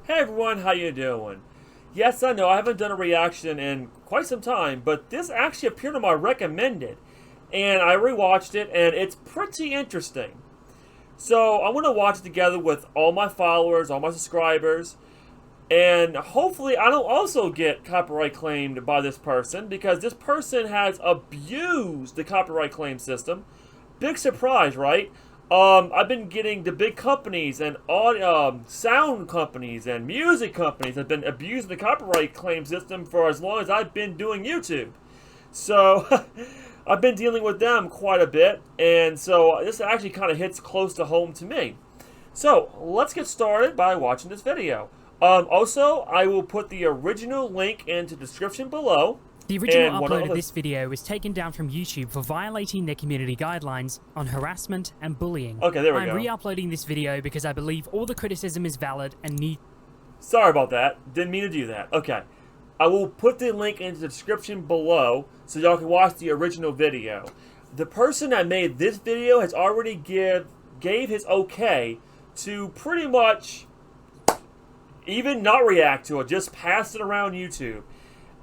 Hey everyone, how you doing? Yes, I know I haven't done a reaction in quite some time, but this actually appeared on my recommended, and I rewatched it, and it's pretty interesting. So I'm gonna watch it together with all my followers, all my subscribers, and hopefully I don't also get copyright claimed by this person because this person has abused the copyright claim system. Big surprise, right? I've been getting the big companies and sound companies and music companies have been abusing the copyright claim system for as long as I've been doing YouTube. So I've been dealing with them quite a bit, and so this actually kind of hits close to home to me. So let's get started by watching this video. Also, I will put the original link into the description below. The original upload of this video was taken down from YouTube for violating their community guidelines on harassment and bullying. Okay, there we go. I'm re-uploading this video because I believe all the criticism is valid and need... Sorry about that. Didn't mean to do that. Okay. I will put the link into the description below so y'all can watch the original video. The person that made this video has already gave his okay to pretty much even not react to it, just pass it around YouTube.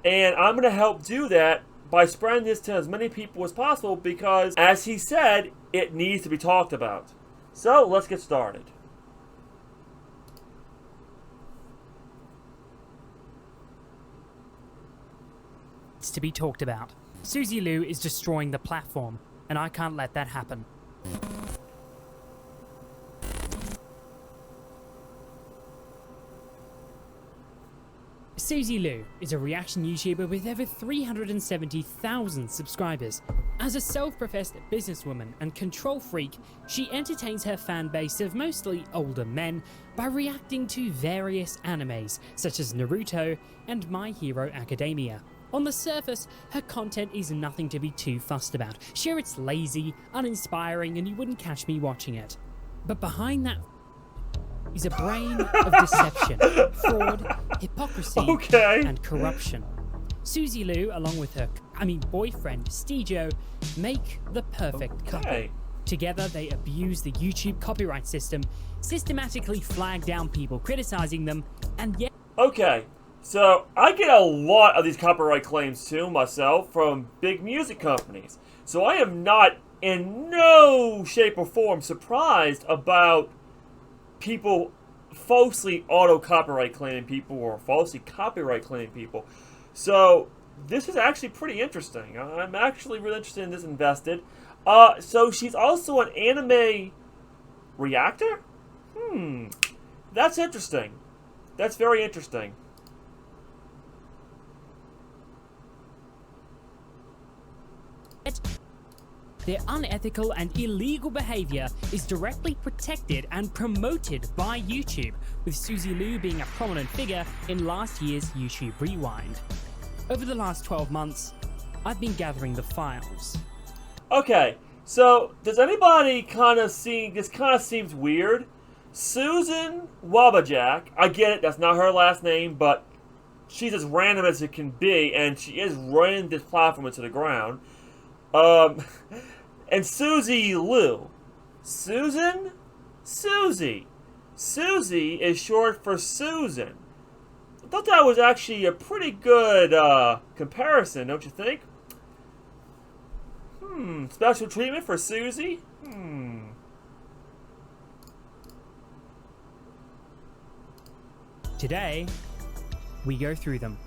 And I'm going to help do that by spreading this to as many people as possible because, as he said, it needs to be talked about. So, let's get started. It's to be talked about. Suzy Liu is destroying the platform, and I can't let that happen. Suzy Liu is a reaction YouTuber with over 370,000 subscribers. As a self-professed businesswoman and control freak, she entertains her fan base of mostly older men by reacting to various animes such as Naruto and My Hero Academia. On the surface, her content is nothing to be too fussed about. Sure, it's lazy, uninspiring, and you wouldn't catch me watching it. But behind that is a brain of deception, fraud, hypocrisy, and corruption. Suzy Liu, along with her boyfriend, Stejo, make the perfect couple. Together, they abuse the YouTube copyright system, systematically flag down people criticizing them, and yet... Okay, so I get a lot of these copyright claims too myself from big music companies. So I am not in no shape or form surprised about people falsely auto-copyright claiming people or falsely copyright claiming people. So this is actually pretty interesting. I'm actually really interested in this, invested. So she's also an anime reactor? That's interesting. That's very interesting. Their unethical and illegal behavior is directly protected and promoted by YouTube, with Suzy Liu being a prominent figure in last year's YouTube Rewind. Over the last 12 months, I've been gathering the files. Okay, so does anybody kind of see, this kind of seems weird. Susan Wabajak, I get it, that's not her last name, but she's as random as it can be, and she is running this platform into the ground. And Suzy Liu. Susan? Suzy. Suzy is short for Susan. I thought that was actually a pretty good comparison, don't you think? Special treatment for Suzy? Today, we go through them.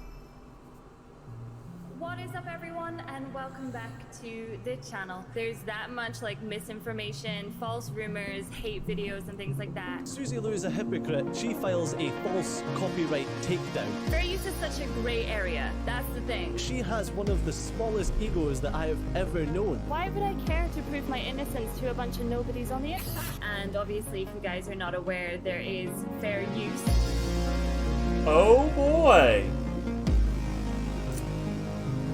What is up, everyone, and welcome back to the channel. There's that much like misinformation, false rumors, hate videos, and things like that. Suzy Liu is a hypocrite. She files a false copyright takedown. Fair use is such a grey area. That's the thing. She has one of the smallest egos that I have ever known. Why would I care to prove my innocence to a bunch of nobodies on the internet? And obviously, if you guys are not aware, there is fair use. Oh boy.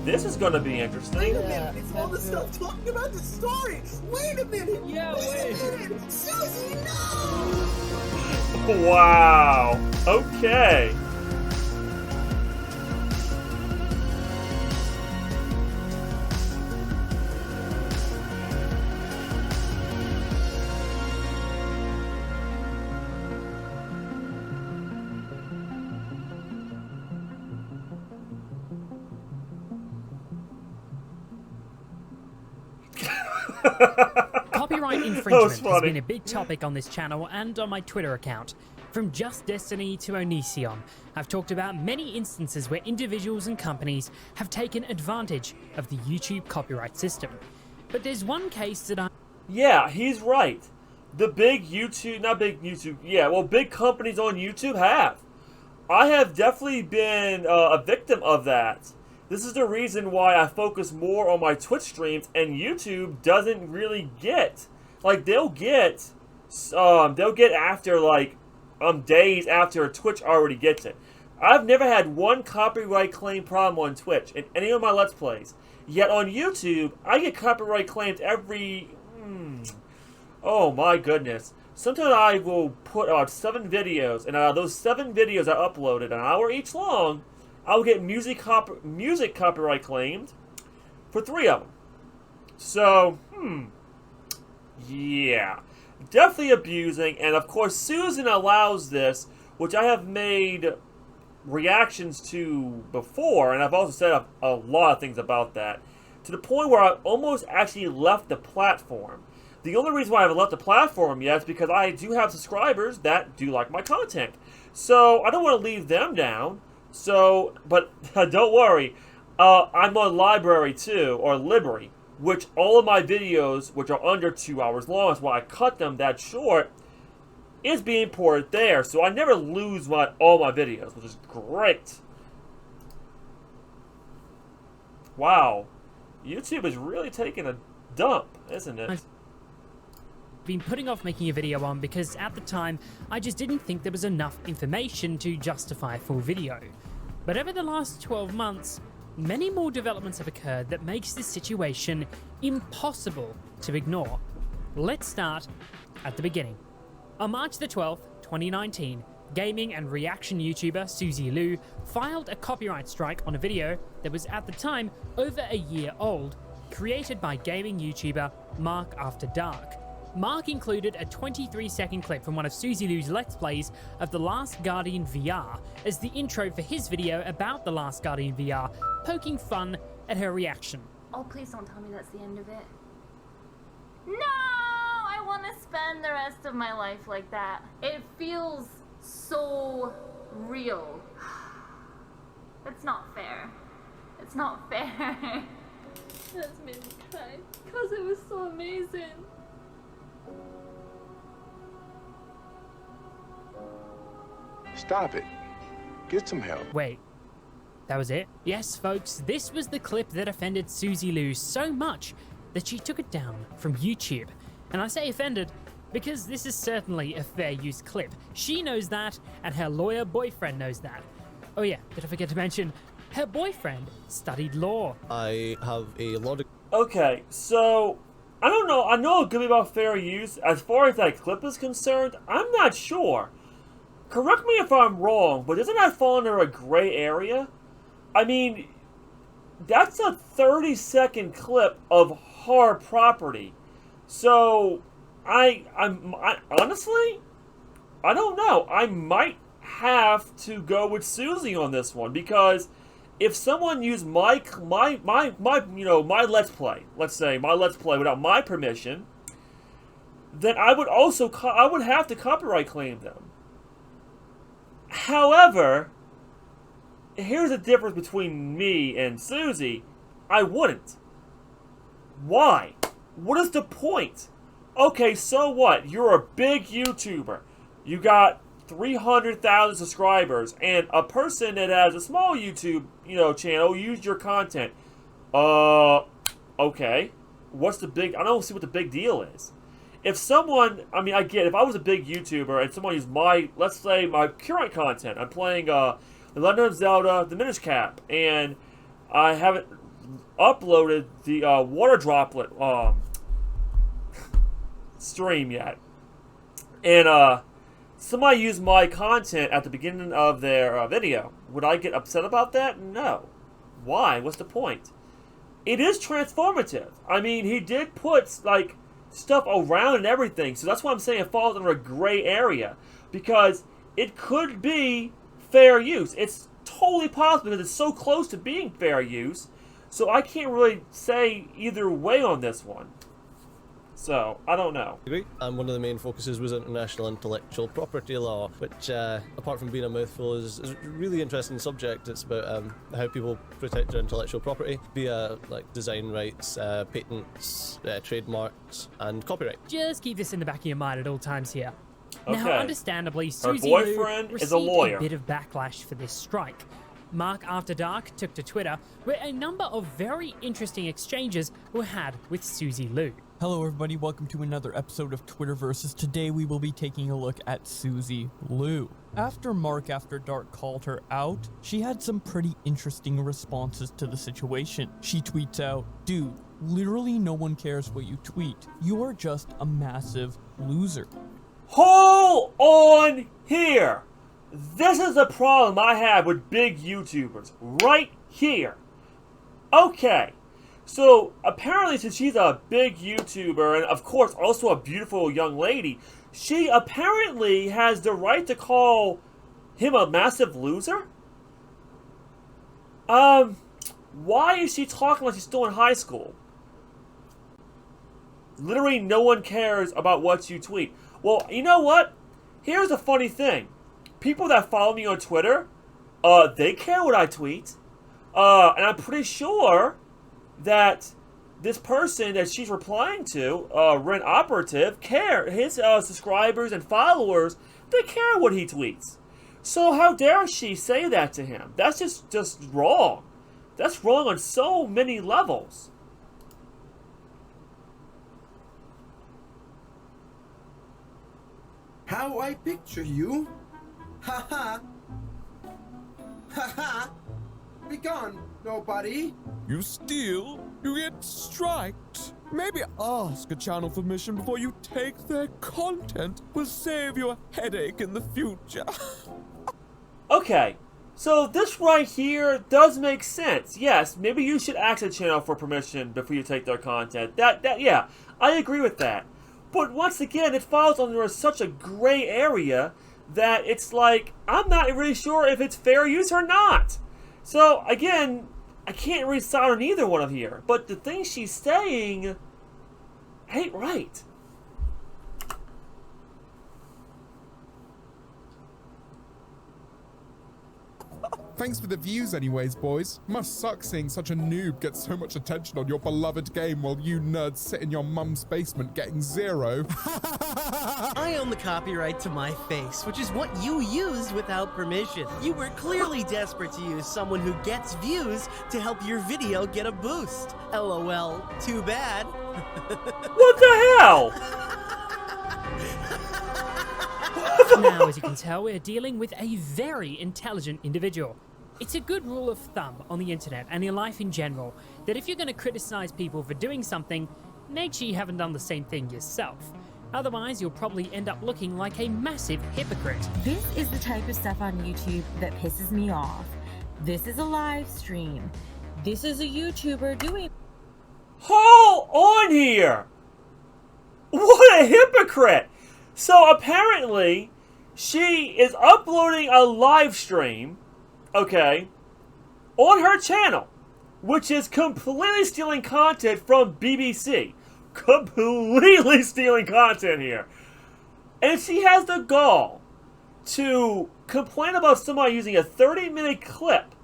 This is gonna be interesting. Wait a minute, it's all the stuff talking about the story. Wait a minute. Yeah, wait a minute. Suzy, no! Wow. Okay. Copyright infringement has funny. been a big topic on this channel and on my Twitter account. From Just Destiny to Onision, I've talked about many instances where individuals and companies have taken advantage of the YouTube copyright system. But there's one case that I... Yeah, he's right. The big YouTube, not big YouTube, yeah, well, big companies on YouTube have. I have definitely been a victim of that. This is the reason why I focus more on my Twitch streams, and YouTube doesn't really get. Like, they'll get after, like, days after Twitch already gets it. I've never had one copyright claim problem on Twitch in any of my Let's Plays. Yet on YouTube, I get copyright claims every... oh my goodness. Sometimes I will put out 7 videos, and out of those 7 videos I uploaded, an hour each long, I will get music copyright claimed for 3 of them. So, yeah. Definitely abusing, and of course Susan allows this, which I have made reactions to before, and I've also said a lot of things about that, to the point where I almost actually left the platform. The only reason why I haven't left the platform yet is because I do have subscribers that do like my content. So I don't want to leave them down. So, but don't worry, I'm on Library too, or Libry, which all of my videos, which are under 2 hours long, is why I cut them that short, is being ported there. So I never lose all my videos, which is great. Wow. YouTube is really taking a dump, isn't it? been putting off making a video on because at the time I just didn't think there was enough information to justify a full video. But over the last 12 months, many more developments have occurred that makes this situation impossible to ignore. Let's start at the beginning. On March the 12th, 2019, gaming and reaction YouTuber Suzy Lu filed a copyright strike on a video that was at the time over a year old, created by gaming YouTuber Mark After Dark. Mark included a 23-second clip from one of Suzy Lu's Let's Plays of The Last Guardian VR as the intro for his video about The Last Guardian VR, poking fun at her reaction. Oh, please don't tell me that's the end of it. No! I want to spend the rest of my life like that. It feels so real. It's not fair. It's not fair. That's made me cry because it was so amazing. Stop it. Get some help. Wait, that was it? Yes, folks, this was the clip that offended Suzy Lu so much that she took it down from YouTube. And I say offended because this is certainly a fair use clip. She knows that, and her lawyer boyfriend knows that. Oh yeah, did I forget to mention, her boyfriend studied law. I have a lot of... Okay, so, I don't know, I know a good bit about fair use. As far as that clip is concerned, I'm not sure. Correct me if I'm wrong, but doesn't that fall under a gray area? I mean, that's a 30-second clip of hard property. So, I honestly, I don't know. I might have to go with Suzy on this one, because if someone used my Let's Play, let's say my Let's Play without my permission, then I would also I would have to copyright claim them. However, here's the difference between me and Suzy. I wouldn't. Why? What is the point? Okay, so what? You're a big YouTuber. You got 300,000 subscribers, and a person that has a small YouTube, channel used your content. Okay. What's the big... I don't see what the big deal is. If someone... I mean, I get if I was a big YouTuber and someone used my... Let's say my current content. I'm playing The Legend of Zelda, the Minish Cap, and I haven't uploaded the water droplet stream yet. And somebody used my content at the beginning of their video. Would I get upset about that? No. Why? What's the point? It is transformative. I mean, he did put, like, stuff around and everything. So that's why I'm saying it falls under a gray area. Because it could be fair use. It's totally possible because it's so close to being fair use. So I can't really say either way on this one. So, I don't know. And one of the main focuses was international intellectual property law, which, apart from being a mouthful, is a really interesting subject. It's about how people protect their intellectual property via like design rights, patents, trademarks, and copyright. Just keep this in the back of your mind at all times here. Okay. Now, understandably, Suzy boyfriend Lou is a received lawyer. a bit of backlash for this strike. Mark After Dark took to Twitter, where a number of very interesting exchanges were had with Suzy Lou. Hello everybody, welcome to another episode of Twitterversus. Today we will be taking a look at Suzy Lou. After Mark After Dark called her out, she had some pretty interesting responses to the situation. She tweets out, "Dude, literally no one cares what you tweet. You're just a massive loser." Hold on here. This is the problem I have with big YouTubers. Right here. Okay. So, apparently, since she's a big YouTuber, and of course also a beautiful young lady, she apparently has the right to call him a massive loser? Why is she talking like she's still in high school? Literally no one cares about what you tweet. Well, you know what? Here's a funny thing. People that follow me on Twitter, they care what I tweet. And I'm pretty sure that this person that she's replying to, Rent Operative, care. His subscribers and followers, they care what he tweets. So how dare she say that to him? That's just wrong. That's wrong on so many levels. How I picture you? Ha ha! Ha ha! Be gone, nobody! You steal, you get striked. Maybe ask a channel for permission before you take their content. Will save you a headache in the future. Okay, so this right here does make sense. Yes, maybe you should ask a channel for permission before you take their content. Yeah, I agree with that. But once again, it falls under such a gray area that it's like, I'm not really sure if it's fair use or not. So, again, I can't really side on either one of here. But the things she's saying ain't right. Thanks for the views anyways, boys. Must suck seeing such a noob get so much attention on your beloved game while you nerds sit in your mum's basement getting zero. I own the copyright to my face, which is what you used without permission. You were clearly desperate to use someone who gets views to help your video get a boost. LOL, too bad. What the hell? Now, as you can tell, we're dealing with a very intelligent individual. It's a good rule of thumb on the internet and in life in general that if you're going to criticize people for doing something, make sure you haven't done the same thing yourself. Otherwise, you'll probably end up looking like a massive hypocrite. This is the type of stuff on YouTube that pisses me off. This is a live stream. This is a YouTuber doing... Hold on here! What a hypocrite! So apparently, she is uploading a live stream, okay, on her channel, which is completely stealing content from BBC. Completely stealing content here. And she has the gall to complain about somebody using a 30-minute clip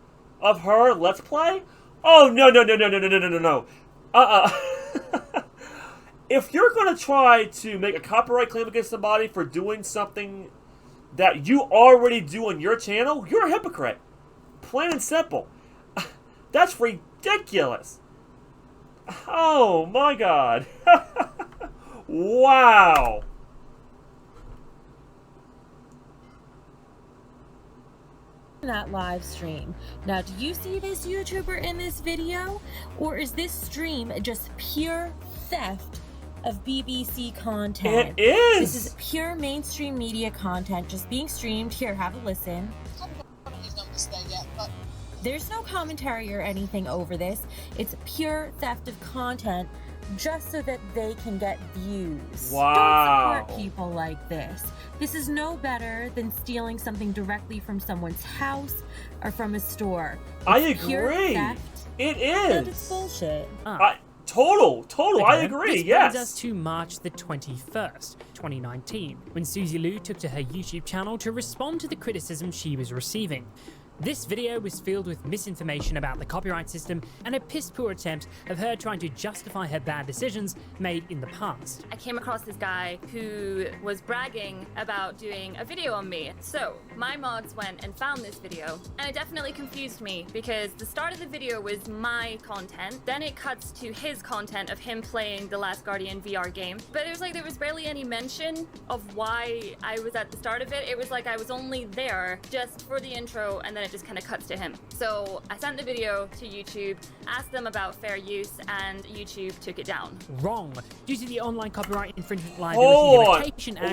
of her Let's Play? Oh, no. If you're going to try to make a copyright claim against somebody for doing something that you already do on your channel, you're a hypocrite. Plain and simple. That's ridiculous. Oh my god. Wow. that live stream. Now, do you see this YouTuber in this video? Or is this stream just pure theft of BBC content? It is! This is pure mainstream media content just being streamed. Here, have a listen. There's no commentary or anything over this. It's pure theft of content just so that they can get views. Wow. Don't support people like this. This is no better than stealing something directly from someone's house or from a store. I It's pure agree. theft, It and is. it's bullshit. Total. I Okay, agree. This Yes. brings us to March the 21st, 2019, when Suzy Lu took to her YouTube channel to respond to the criticism she was receiving. This video was filled with misinformation about the copyright system and a piss-poor attempt of her trying to justify her bad decisions made in the past. I came across this guy who was bragging about doing a video on me. So my mods went and found this video, and it definitely confused me because the start of the video was my content, then it cuts to his content of him playing the Last Guardian VR game. But it was like there was barely any mention of why I was at the start of it. It was like I was only there just for the intro, and then it just kind of cuts to him. So I sent the video to YouTube, asked them about fair use, and YouTube took it down. Wrong. Due to the Online Copyright Infringement Liability Hold on. Limitation Act.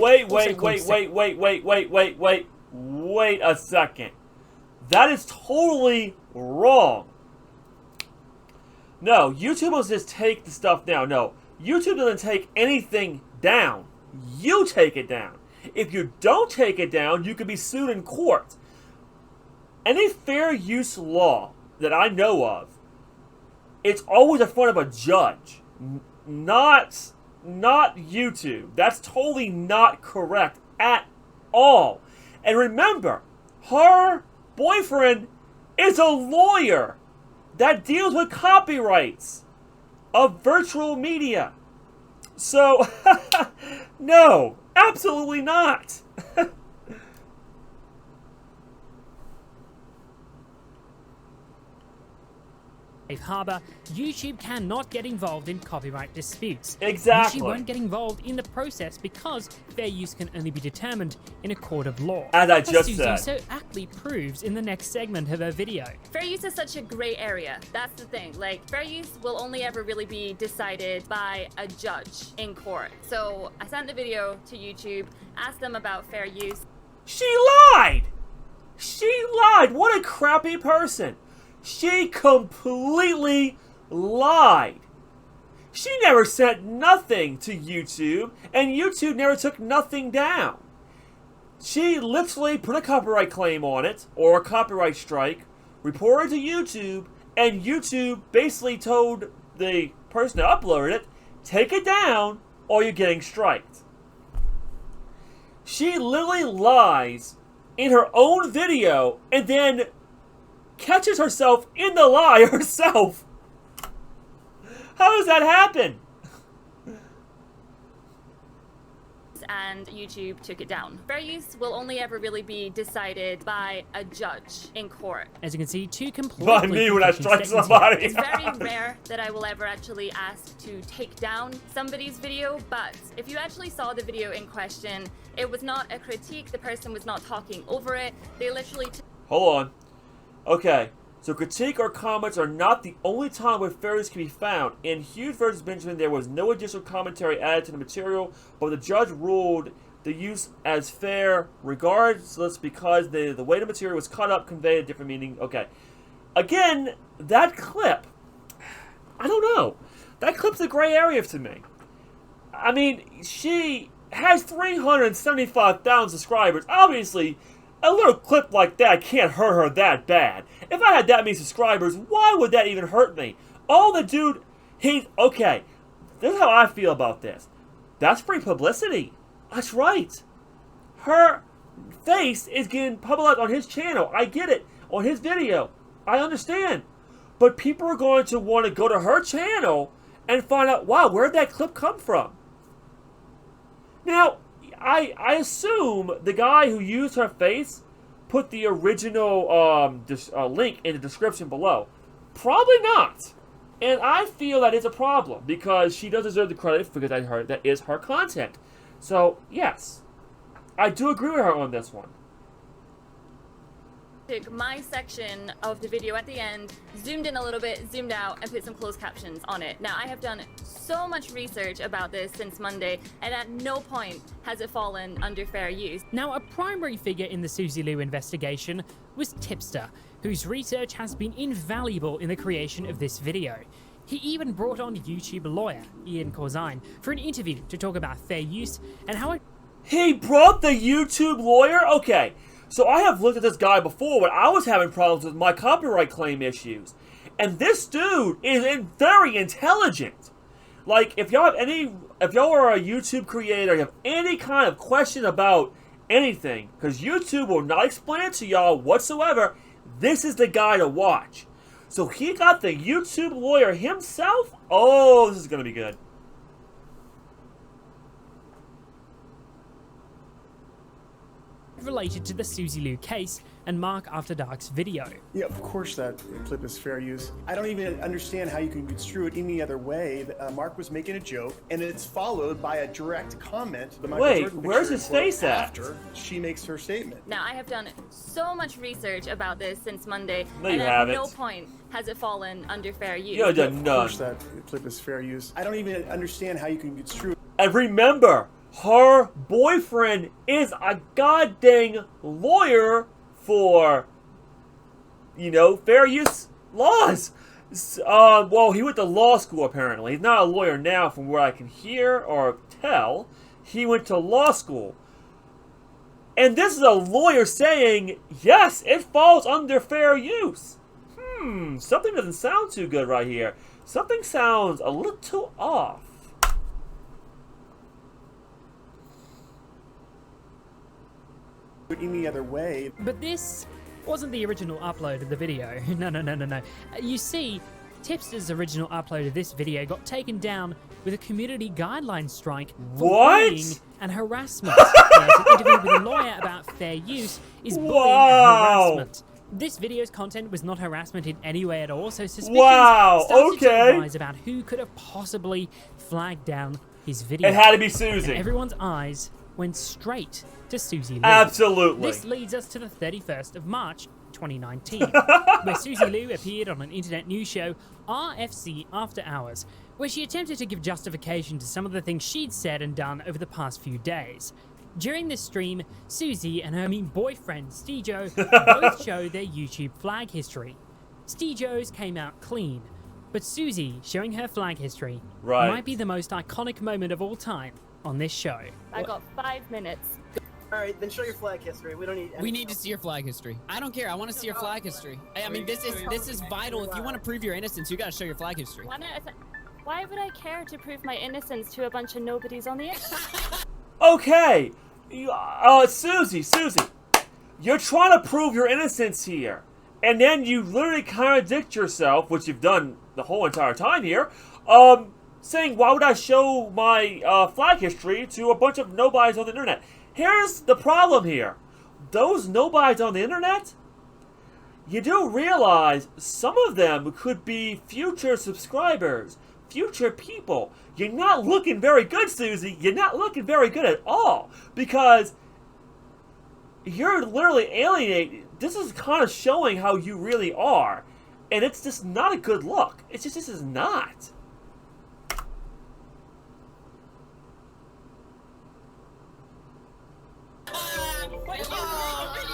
Wait a second. That is totally wrong. No, YouTube will just take the stuff down. No, YouTube doesn't take anything down. You take it down. If you don't take it down, you could be sued in court. Any fair use law that I know of, it's always in front of a judge, not YouTube. That's totally not correct at all. And remember, her boyfriend is a lawyer that deals with copyrights of virtual media. So, no, absolutely not. Safe harbor, YouTube cannot get involved in copyright disputes. Exactly. YouTube won't get involved in the process because fair use can only be determined in a court of law. As I just Suzy said. so aptly proves in the next segment of her video. Fair use is such a gray area. That's the thing. Like, fair use will only ever really be decided by a judge in court. So I sent the video to YouTube, asked them about fair use. She lied! She lied! What a crappy person! She completely lied. She never sent nothing to YouTube, and YouTube never took nothing down. She literally put a copyright claim on it, or a copyright strike, reported to YouTube, and YouTube basically told the person that uploaded it, take it down, or you're getting striked. She literally lies in her own video, and then catches herself in the lie herself. How does that happen? And YouTube took it down. Fair use will only ever really be decided by a judge in court. As you can see, two completely By me when I strike conflicting somebody. It's very rare that I will ever actually ask to take down somebody's video, but if you actually saw the video in question, it was not a critique, the person was not talking over it, they literally Hold on. Okay, so critique or comments are not the only time where fair use can be found. In Hughes versus Benjamin, there was no additional commentary added to the material, but the judge ruled the use as fair regardless because the way the material was cut up conveyed a different meaning. Okay. Again, that clip, I don't know. That clip's a gray area to me. I mean, she has 375,000 subscribers. Obviously, a little clip like that can't hurt her that bad. If I had that many subscribers, why would that even hurt me? All the dude, okay, this is how I feel about this. That's free publicity. That's right. Her face is getting publicized on his channel. I get it. On his video. I understand. But people are going to want to go to her channel and find out, wow, where'd that clip come from? Now, I assume the guy who used her face put the original link in the description below. Probably not. And I feel that is a problem because she does deserve the credit because that is her content. So, yes, I do agree with her on this one. took my section of the video at the end, zoomed in a little bit, zoomed out, and put some closed captions on it. Now, I have done so much research about this since Monday, and at no point has it fallen under fair use. Now, a primary figure in the Suzy Lu investigation was Tipster, whose research has been invaluable in the creation of this video. He even brought on YouTube lawyer Ian Corzine for an interview to talk about fair use and how it... He brought the YouTube lawyer? Okay, so I have looked at this guy before when I was having problems with my copyright claim issues. And this dude is very intelligent. Like, if y'all are a YouTube creator, you have any kind of question about anything, because YouTube will not explain it to y'all whatsoever, this is the guy to watch. So he got the YouTube lawyer himself. Oh, this is going to be good. Related to the Suzy Lu case and Mark After Dark's video. Yeah, of course that clip is fair use. I don't even understand how you can construe it any other way. Mark was making a joke, and it's followed by a direct comment. Wait, where's his face at? After she makes her statement. Now, I have done so much research about this since Monday, No, and you at haven't. no point has it fallen under fair use. You have done Of none. course that clip is fair use. I don't even understand how you can construe it. And remember, her boyfriend is a goddamn lawyer for, you know, fair use laws. Well, he went to law school apparently. He's not a lawyer now from what I can hear or tell. He went to law school. And this is a lawyer saying, yes, it falls under fair use. Something doesn't sound too good right here. Something sounds a little off. Any other way. But this wasn't the original upload of the video. No. You see, Tipster's original upload of this video got taken down with a community guideline strike for bullying and harassment. To interview with a lawyer about fair use is bullying and harassment. This video's content was not harassment in any way at all, so suspicions started to rise about who could have possibly flagged down his video. It had to be Suzy. And everyone's eyes went straight to Suzy Lu. Absolutely. This leads us to the 31st of March, 2019, where Suzy Lu appeared on an internet news show, RFC After Hours, where she attempted to give justification to some of the things she'd said and done over the past few days. During this stream, Suzy and her boyfriend, Stejo, both showed their YouTube flag history. Stejo's came out clean, but Suzy showing her flag history might be the most iconic moment of all time on this show. I got 5 minutes. Alright, then show your flag history. We don't need We need to see your flag history. I don't care. I want to see your flag history. I mean, this is vital. If you want to prove your innocence, you got to show your flag history. Why would I care to prove my innocence to a bunch of nobodies on the internet? Okay, Suzy, you're trying to prove your innocence here, and then you literally contradict yourself, which you've done the whole entire time here, saying, why would I show my flag history to a bunch of nobodies on the internet? Here's the problem here. Those nobodies on the internet, you do realize some of them could be future subscribers, future people. You're not looking very good, Suzy. You're not looking very good at all, because you're literally alienating. This is kind of showing how you really are, and it's just not a good look. It's just, this is not.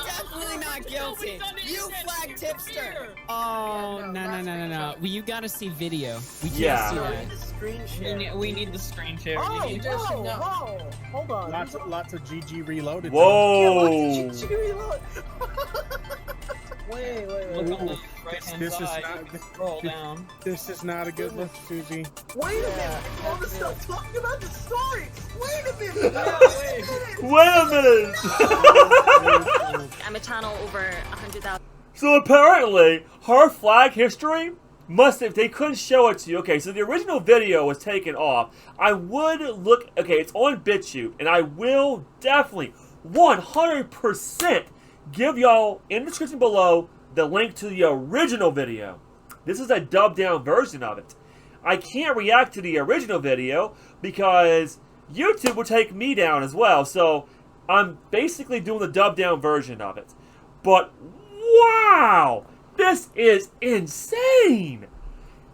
Definitely not guilty. You flagged Tipster. Oh, no. You gotta see video. We can't see that. Screen share. We need the screen share. Whoa. Hold on. Lots of GG reloaded. Whoa. Yeah, GG reload. Wait. Look on the right-hand side. Scroll down. This is not a good look, Suzy. Wait a minute! All this stuff talking about the story! Wait a minute! Wait a minute! I'm a channel over 100,000. So apparently, her flag history must have, they couldn't show it to you. Okay, so the original video was taken off. I would look, okay, it's on BitChute, and I will definitely 100% give y'all in the description below the link to the original video. This is a dubbed down version of it. I can't react to the original video because YouTube will take me down as well, so I'm basically doing the dubbed down version of it. But wow, this is insane.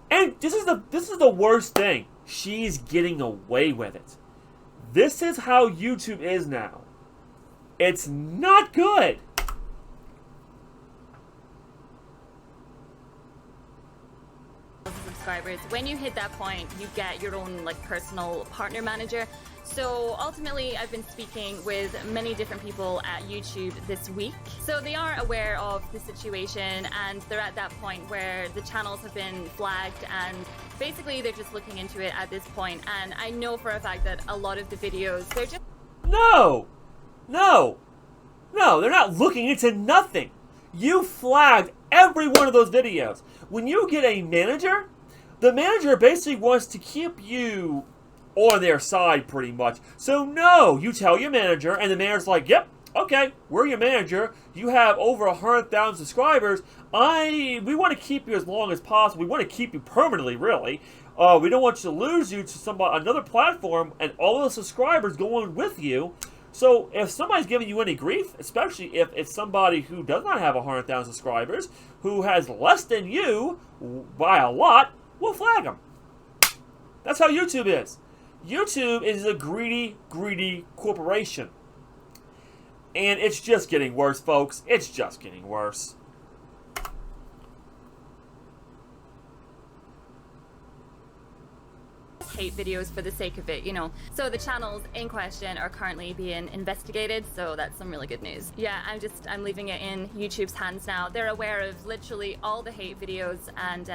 And this is the worst thing. She's getting away with it. This is how YouTube is now. It's not good. Subscribers. When you hit that point, you get your own personal partner manager, So ultimately, I've been speaking with many different people at YouTube this week. So they are aware of the situation, and they're at that point where the channels have been flagged, and basically they're just looking into it at this point. And I know for a fact that a lot of the videos, they're just... No! No! No, they're not looking into nothing. You flagged every one of those videos. When you get a manager, the manager basically wants to keep you on their side pretty much. So no, you tell your manager, and the manager's like, yep, okay, we're your manager. You have over 100,000 subscribers. We want to keep you as long as possible. We want to keep you permanently, really. We don't want you to lose you to another platform and all those subscribers going with you. So if somebody's giving you any grief, especially if it's somebody who does not have 100,000 subscribers, who has less than you by a lot, we'll flag them. That's how YouTube is. YouTube is a greedy, greedy corporation. And it's just getting worse, folks. It's just getting worse. hate videos for the sake of it, you know. So the channels in question are currently being investigated, so that's some really good news. Yeah, I'm leaving it in YouTube's hands now. They're aware of literally all the hate videos, and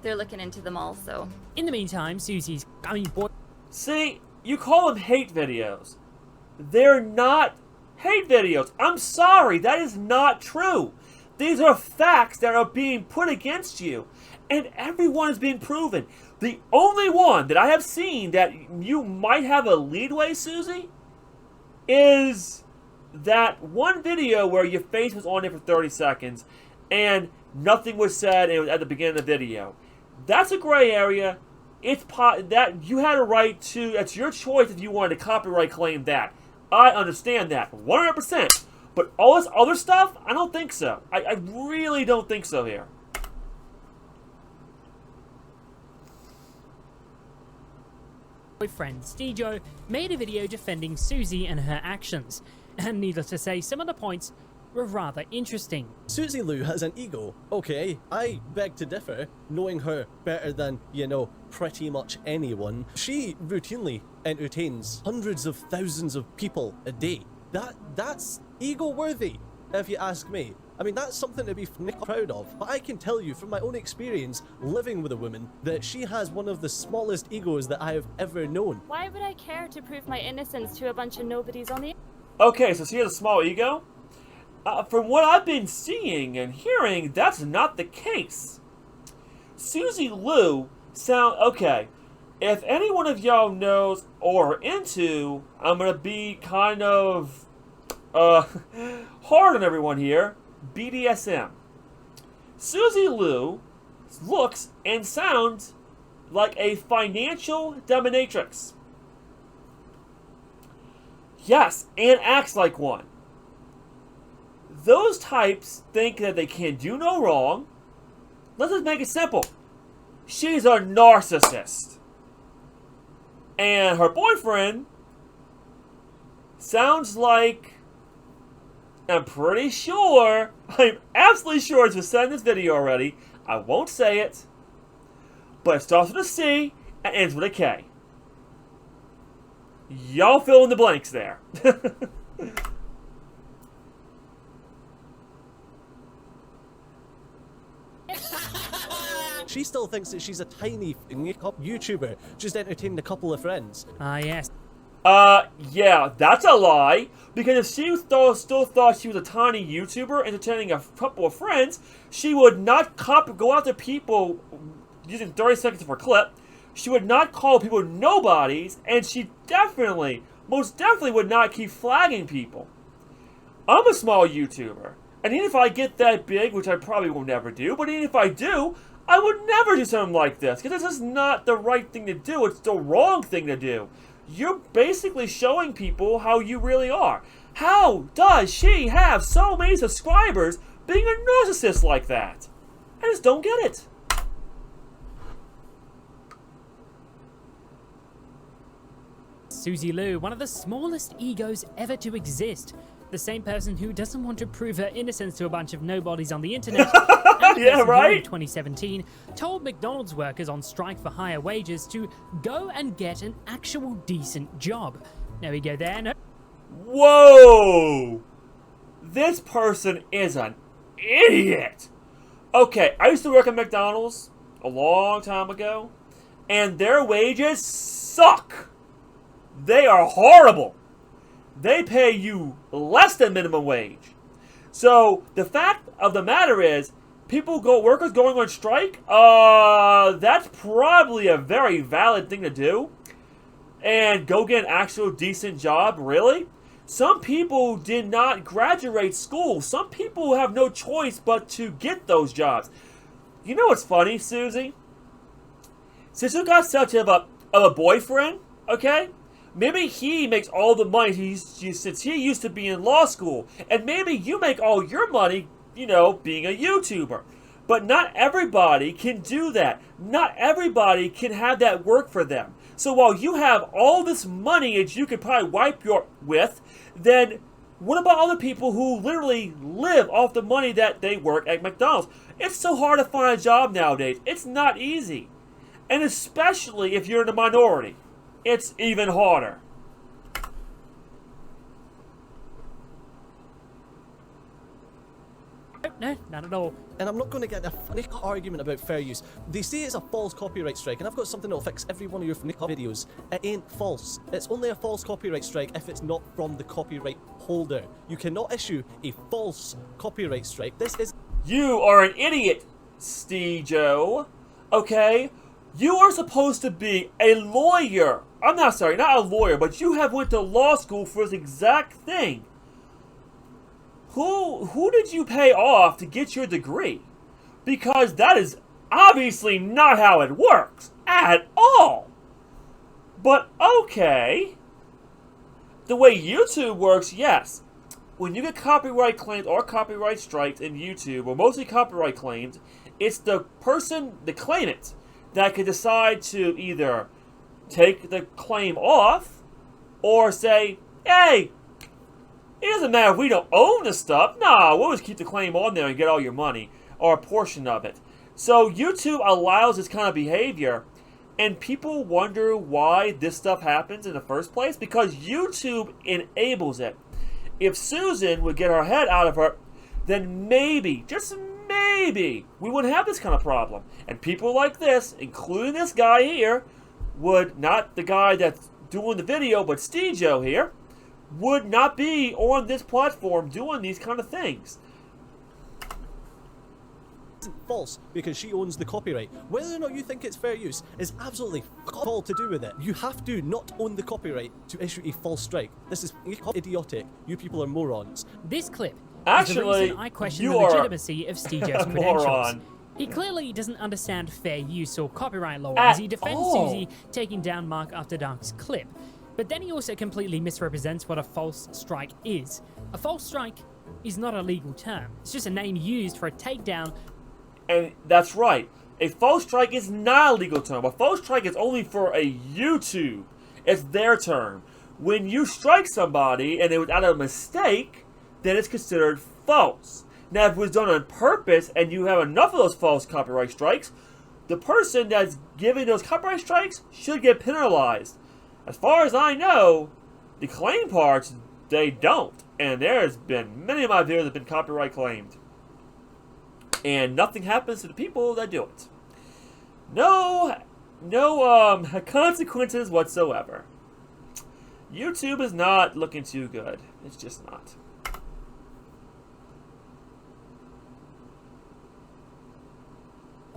they're looking into them all, so. In the meantime, Suzy's boy. See, you call them hate videos. They're not hate videos. I'm sorry, that is not true. These are facts that are being put against you, and everyone is being proven. The only one that I have seen that you might have a leadway, Suzy, is that one video where your face was on there for 30 seconds and nothing was said, and it was at the beginning of the video. That's a gray area. It's that you had a right to. That's your choice if you wanted to copyright claim that. I understand that 100%. But all this other stuff, I don't think so. I really don't think so here. Boyfriend Stejo made a video defending Suzy and her actions, and needless to say, some of the points were rather interesting. Suzy Lou has an ego. Okay, I beg to differ, knowing her better than, you know, pretty much anyone. She routinely entertains hundreds of thousands of people a day. That's ego-worthy, if you ask me. I mean, that's something to be proud of. But I can tell you from my own experience living with a woman that she has one of the smallest egos that I have ever known. Why would I care to prove my innocence to a bunch of nobodies on the... Okay, so she has a small ego? From what I've been seeing and hearing, that's not the case. Suzy Lou okay, if any one of y'all knows or are into, I'm gonna be kind of hard on everyone here, BDSM. Suzy Lou looks and sounds like a financial dominatrix. Yes, and acts like one. Those types think that they can do no wrong. Let's just make it simple. She's a narcissist. And her boyfriend sounds like... I'm pretty sure, I'm absolutely sure it's just said in this video already. I won't say it. But it starts with a C and ends with a K. Y'all fill in the blanks there. She still thinks that she's a tiny YouTuber, just entertaining a couple of friends. Yes. Yeah, that's a lie. Because if she still thought she was a tiny YouTuber entertaining a couple of friends, she would not go after people using 30 seconds of her clip. She would not call people nobodies, and she definitely, most definitely would not keep flagging people. I'm a small YouTuber, and even if I get that big, which I probably will never do, but even if I do, I would never do something like this, because this is not the right thing to do. It's the wrong thing to do. You're basically showing people how you really are. How does she have so many subscribers being a narcissist like that? I just don't get it. Suzy Lou, one of the smallest egos ever to exist. the same person who doesn't want to prove her innocence to a bunch of nobodies on the internet, and Yeah, right? in 2017, told McDonald's workers on strike for higher wages to go and get an actual decent job. Now we go there. No. Whoa! This person is an idiot! Okay, I used to work at McDonald's a long time ago, and their wages suck! They are horrible! They pay you less than minimum wage. So, the fact of the matter is, workers going on strike, that's probably a very valid thing to do. And go get an actual decent job, really? Some people did not graduate school. Some people have no choice but to get those jobs. You know what's funny, Suzy? Since you got such of a boyfriend, okay? Maybe he makes all the money since he used to be in law school. And maybe you make all your money, you know, being a YouTuber. But not everybody can do that. Not everybody can have that work for them. So while you have all this money that you could probably wipe with, then what about other people who literally live off the money that they work at McDonald's? It's so hard to find a job nowadays. It's not easy. And especially if you're in the minority, it's even harder. No, not at all. And I'm not going to get a funny argument about fair use. They say it's a false copyright strike, and I've got something that'll fix every one of your funny videos. It ain't false. It's only a false copyright strike if it's not from the copyright holder. You cannot issue a false copyright strike. This is... You are an idiot, Steve-Joe. Okay? You are supposed to be a lawyer. I'm not sorry, not a lawyer, but you have went to law school for this exact thing. Who did you pay off to get your degree? Because that is obviously not how it works at all. But okay. The way YouTube works, yes. When you get copyright claims or copyright strikes in YouTube, or mostly copyright claims, it's the person, the claimant, that can decide to either take the claim off or say, hey, it doesn't matter if we don't own the stuff. Nah, we'll just keep the claim on there and get all your money, or a portion of it. So YouTube allows this kind of behavior, and people wonder why this stuff happens in the first place, because YouTube enables it. If Susan would get her head out of her, then maybe, just maybe, we wouldn't have this kind of problem. And people like this, including this guy here, would, not the guy that's doing the video, but Steve-Joe here, would not be on this platform doing these kind of things. False because she owns the copyright. Whether or not you think it's fair use is absolutely all to do with it. You have to not own the copyright to issue a false strike. This is idiotic. You people are morons. This clip actually is the reason I question the legitimacy of Steve-Joe's credentials. He clearly doesn't understand fair use or copyright law as he defends Suzy taking down Mark After Dark's clip. But then he also completely misrepresents what a false strike is. A false strike is not a legal term. It's just a name used for a takedown. And that's right. A false strike is not a legal term. A false strike is only for a YouTube. It's their term. When you strike somebody and it was out of a mistake, then it's considered false. Now, if it was done on purpose and you have enough of those false copyright strikes, the person that's giving those copyright strikes should get penalized. As far as I know, the claim parts, they don't. And there's been many of my videos that have been copyright claimed. And nothing happens to the people that do it. No consequences whatsoever. YouTube is not looking too good. It's just not.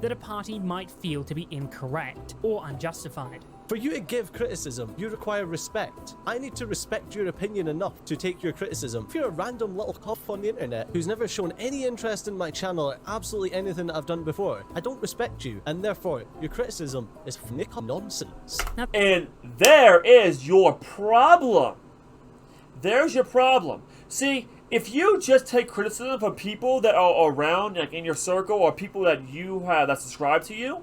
That a party might feel to be incorrect or unjustified. For you to give criticism, you require respect. I need to respect your opinion enough to take your criticism. If you're a random little cuff on the internet who's never shown any interest in my channel or absolutely anything that I've done before, I don't respect you, and therefore your criticism is nonsense. And there is your problem. There's your problem. See, if you just take criticism from people that are around, like in your circle, or people that you have that subscribe to you,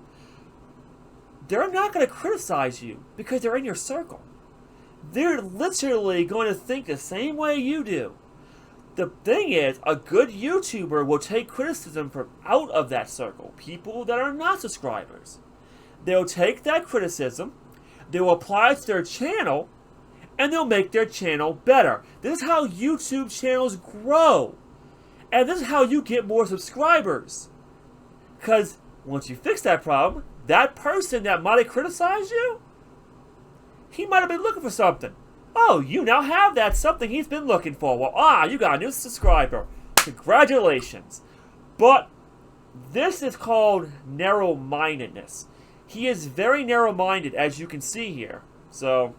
they're not going to criticize you because they're in your circle. They're literally going to think the same way you do. the thing is, a good YouTuber will take criticism from out of that circle. People that are not subscribers. They'll take that criticism, they'll apply it to their channel, and they'll make their channel better. This is how YouTube channels grow. And this is how you get more subscribers. Because once you fix that problem, that person that might have criticized you, he might have been looking for something. Oh, you now have that something he's been looking for. Well, you got a new subscriber. Congratulations. But this is called narrow-mindedness. He is very narrow-minded, as you can see here. So,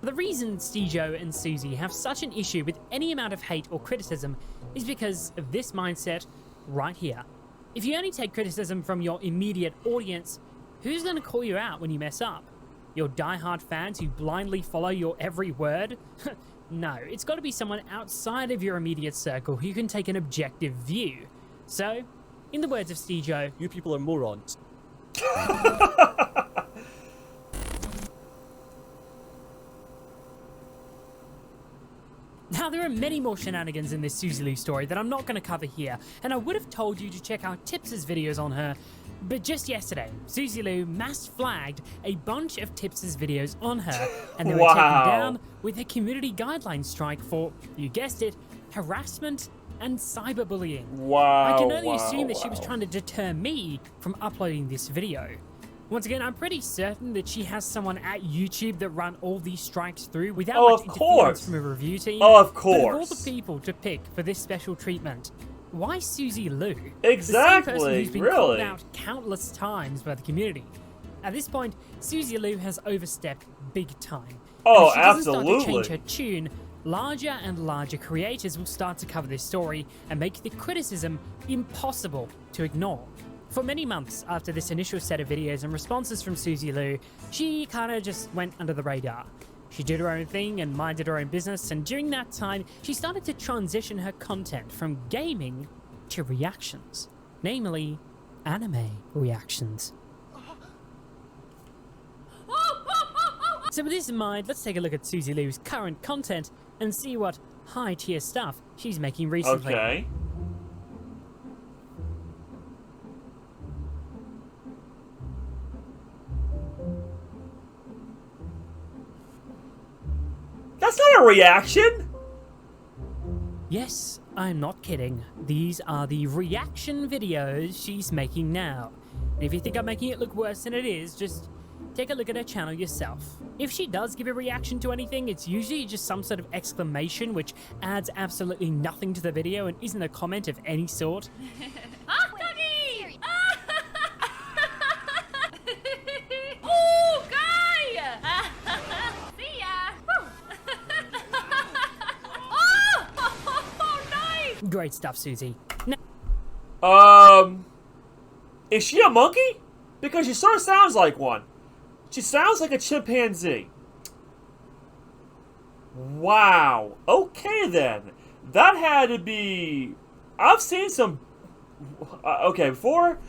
The reason Stejo and Suzy have such an issue with any amount of hate or criticism is because of this mindset right here. If you only take criticism from your immediate audience, who's going to call you out when you mess up? Your diehard fans who blindly follow your every word? No, it's got to be someone outside of your immediate circle who can take an objective view. So, in the words of Stejo, you people are morons. Now, there are many more shenanigans in this Suzy Lou story that I'm not going to cover here, and I would have told you to check out Tips' videos on her, but just yesterday, Suzy Lou mass flagged a bunch of Tips' videos on her, and they were taken down with a community guideline strike for, you guessed it, harassment and cyberbullying. Wow. I can only assume that she was trying to deter me from uploading this video. Once again, I'm pretty certain that she has someone at YouTube that run all these strikes through without much interference from a review team. Of But of all course. the people to pick for this special treatment, why Suzy Lou? Exactly, The same person who's been called really. out countless times by the community. At this point, Suzy Lou has overstepped big time. Oh, If she doesn't start to absolutely. change her tune, larger and larger creators will start to cover this story and make the criticism impossible to ignore. For many months after this initial set of videos and responses from Suzy Lou, she kinda just went under the radar. She did her own thing and minded her own business, and during that time, she started to transition her content from gaming to reactions. Namely, anime reactions. So with this in mind, let's take a look at Suzy Lou's current content and see what high-tier stuff she's making recently. Okay. That's not a reaction! Yes, I'm not kidding. These are the reaction videos she's making now. And if you think I'm making it look worse than it is, just take a look at her channel yourself. If she does give a reaction to anything, it's usually just some sort of exclamation which adds absolutely nothing to the video and isn't a comment of any sort. Ah, Cookie! Oh, guy! See ya! Oh, nice! Great stuff, Suzy. Is she a monkey? Because she sort of sounds like one. She sounds like a chimpanzee. Wow. Okay then. That had to be... I've seen some... okay, before...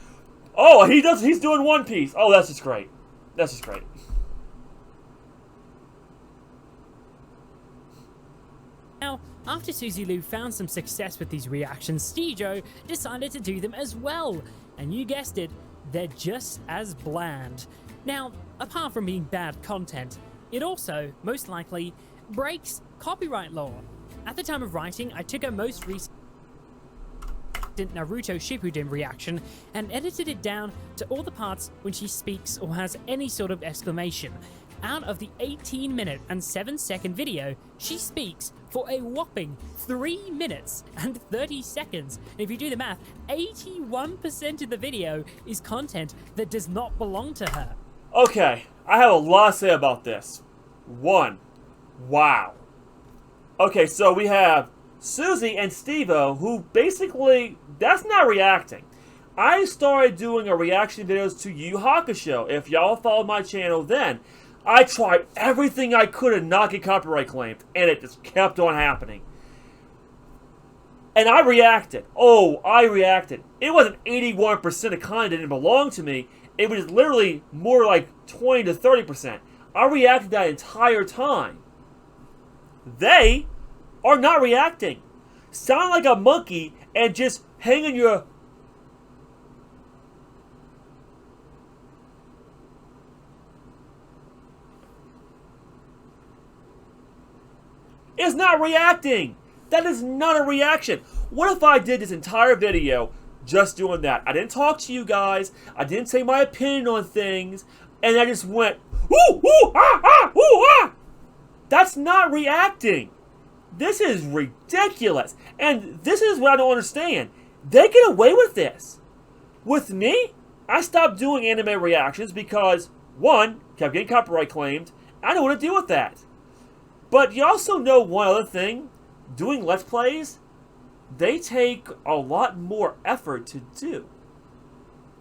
Oh, he's doing One Piece. Oh, that's just great. That's just great. Now, after Suzy Lou found some success with these reactions, Stejo decided to do them as well. And you guessed it, they're just as bland. Now, apart from being bad content, it also, most likely, breaks copyright law. At the time of writing, I took her most recent Naruto Shippuden reaction and edited it down to all the parts when she speaks or has any sort of exclamation. Out of the 18-minute and 7-second video, she speaks for a whopping 3 minutes and 30 seconds. And if you do the math, 81% of the video is content that does not belong to her. Okay, I have a lot to say about this. One, wow. Okay, so we have Suzy and Stevo, who basically, that's not reacting. I started doing a reaction videos to Yu Hakusho. If y'all followed my channel then, I tried everything I could to not get copyright claimed, and it just kept on happening. And I reacted. Oh, I reacted. It wasn't 81% of content that didn't belong to me. It was literally more like 20 to 30%. I reacted that entire time. They are not reacting. Sound like a monkey and just hanging your... Is not reacting. That is not a reaction. What if I did this entire video just doing that? I didn't talk to you guys. I didn't say my opinion on things. And I just went, ooh, ooh, ah, ah, ooh, ah. That's not reacting. This is ridiculous. And this is what I don't understand. They get away with this. With me, I stopped doing anime reactions because, one, kept getting copyright claimed. I don't want to deal with that. But you also know one other thing. Doing Let's Plays, they take a lot more effort to do.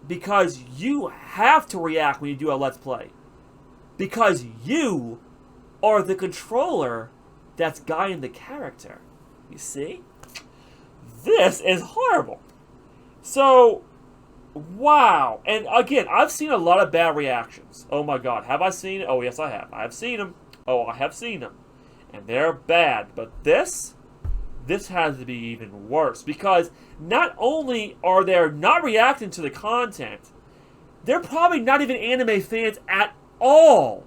Because you have to react when you do a Let's Play. Because you are the controller that's guiding the character. You see? This is horrible. So, wow. And again, I've seen a lot of bad reactions. Oh my god, have I seen it? Oh yes, I have. I have seen them. Oh, I have seen them. And they're bad. But this has to be even worse. Because not only are they not reacting to the content, they're probably not even anime fans at all.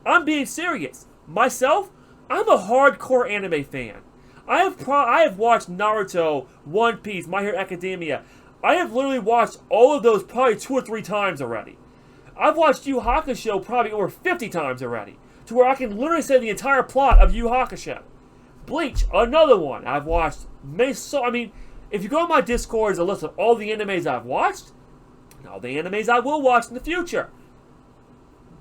I'm being serious. Myself, I'm a hardcore anime fan. I have watched Naruto, One Piece, My Hero Academia. I have literally watched all of those probably 2 or 3 times already. I've watched Yu Hakusho probably over 50 times already. To where I can literally say the entire plot of Yu Hakusho. Bleach, another one. I've watched I mean, if you go on my Discord, there's a list of all the animes I've watched, and all the animes I will watch in the future.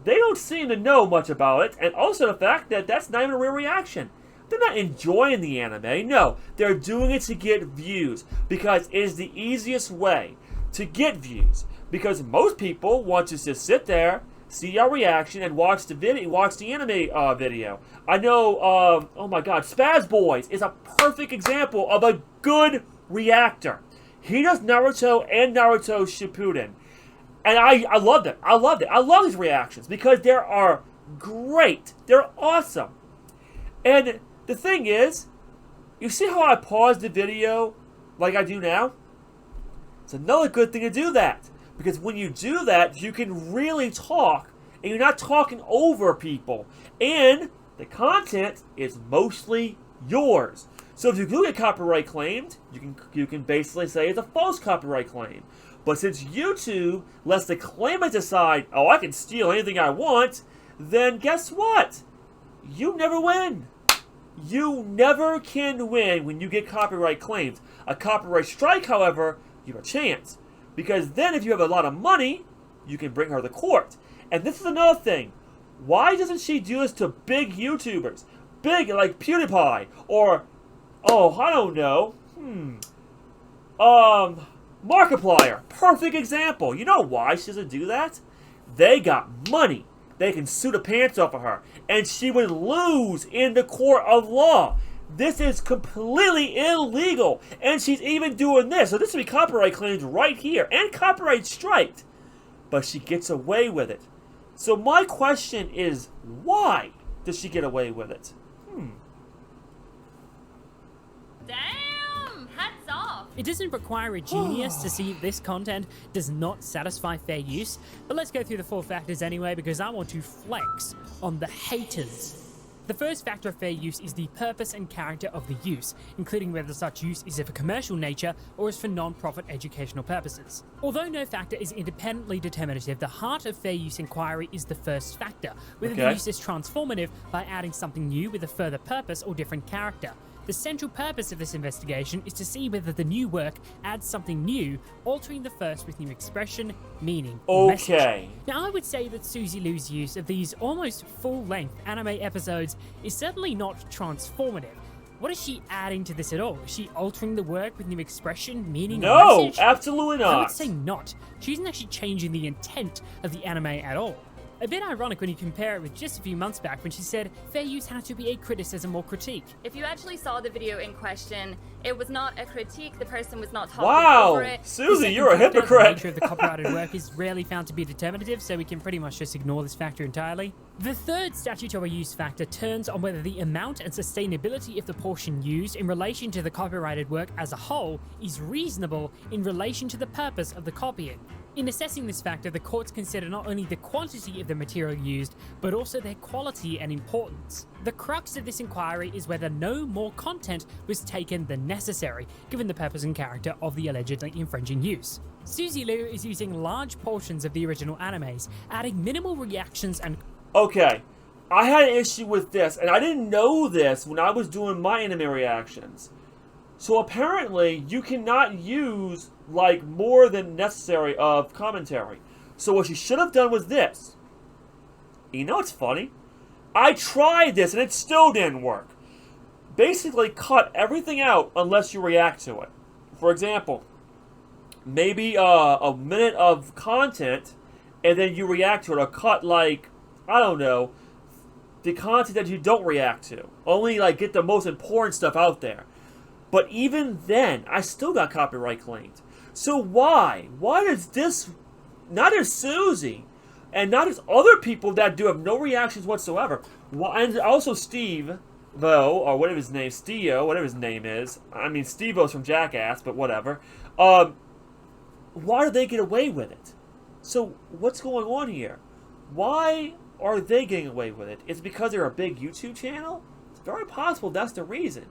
They don't seem to know much about it, and also the fact that that's not even a real reaction. They're not enjoying the anime. No, they're doing it to get views, because it is the easiest way to get views. Because most people want to just sit there, see our reaction, and watch the video, watch the anime video. I know, oh my god, Spaz Boys is a perfect example of a good reactor. He does Naruto and Naruto Shippuden. And I loved it. I loved it. I love his reactions because they are great. They're awesome. And the thing is, you see how I paused the video like I do now? It's another good thing to do that. Because when you do that, you can really talk, and you're not talking over people. And the content is mostly yours. So if you do get copyright claimed, you can basically say it's a false copyright claim. But since YouTube lets the claimant decide, oh, I can steal anything I want, then guess what? You never win. You never can win when you get copyright claims. A copyright strike, however, you have a chance. Because then if you have a lot of money, you can bring her to court. And this is another thing. Why doesn't she do this to big YouTubers? Big, like PewDiePie, or, oh, I don't know, Markiplier. Perfect example. You know why she doesn't do that? They got money. They can sue the pants off of her. And she would lose in the court of law. This is completely illegal. And she's even doing this. So this would be copyright claims right here. And copyright striked. But she gets away with it. So my question is, why does she get away with it? Damn! Hats off! It doesn't require a genius to see this content does not satisfy fair use, but let's go through the 4 factors anyway because I want to flex on the haters. The first factor of fair use is the purpose and character of the use, including whether such use is of a commercial nature or is for non-profit educational purposes. Although no factor is independently determinative, the heart of fair use inquiry is the first factor, whether the use is transformative by adding something new with a further purpose or different character. The central purpose of this investigation is to see whether the new work adds something new, altering the first with new expression, meaning, or message. Now, I would say that Suzy Lu's use of these almost full-length anime episodes is certainly not transformative. What is she adding to this at all? Is she altering the work with new expression, meaning, or message? No, absolutely not. I would say not. She isn't actually changing the intent of the anime at all. A bit ironic when you compare it with just a few months back when she said fair use had to be a criticism or critique. If you actually saw the video in question, it was not a critique. The person was not talking over it. Suzy, you're a hypocrite. The nature of the copyrighted work is rarely found to be determinative, so we can pretty much just ignore this factor entirely. The third statutory use factor turns on whether the amount and sustainability of the portion used in relation to the copyrighted work as a whole is reasonable in relation to the purpose of the copying. In assessing this factor, the courts consider not only the quantity of the material used, but also their quality and importance. The crux of this inquiry is whether no more content was taken than necessary, given the purpose and character of the allegedly infringing use. Suzy Liu is using large portions of the original animes, adding minimal reactions and... Okay, I had an issue with this, and I didn't know this when I was doing my anime reactions. So apparently, you cannot use, like, more than necessary of commentary. So what she should have done was this. You know what's funny? I tried this, and it still didn't work. Basically, cut everything out unless you react to it. For example, maybe a minute of content, and then you react to it, or cut, like, I don't know, the content that you don't react to. Only, like, get the most important stuff out there. But even then, I still got copyright claimed. So why? Why does this, not as Suzy, and not as other people that do have no reactions whatsoever, and also Steve, though, or whatever his name, Steo, whatever his name is. I mean, Steve-O's from Jackass, but whatever. Why do they get away with it? So what's going on here? Why are they getting away with it? It's because they're a big YouTube channel? It's very possible that's the reason.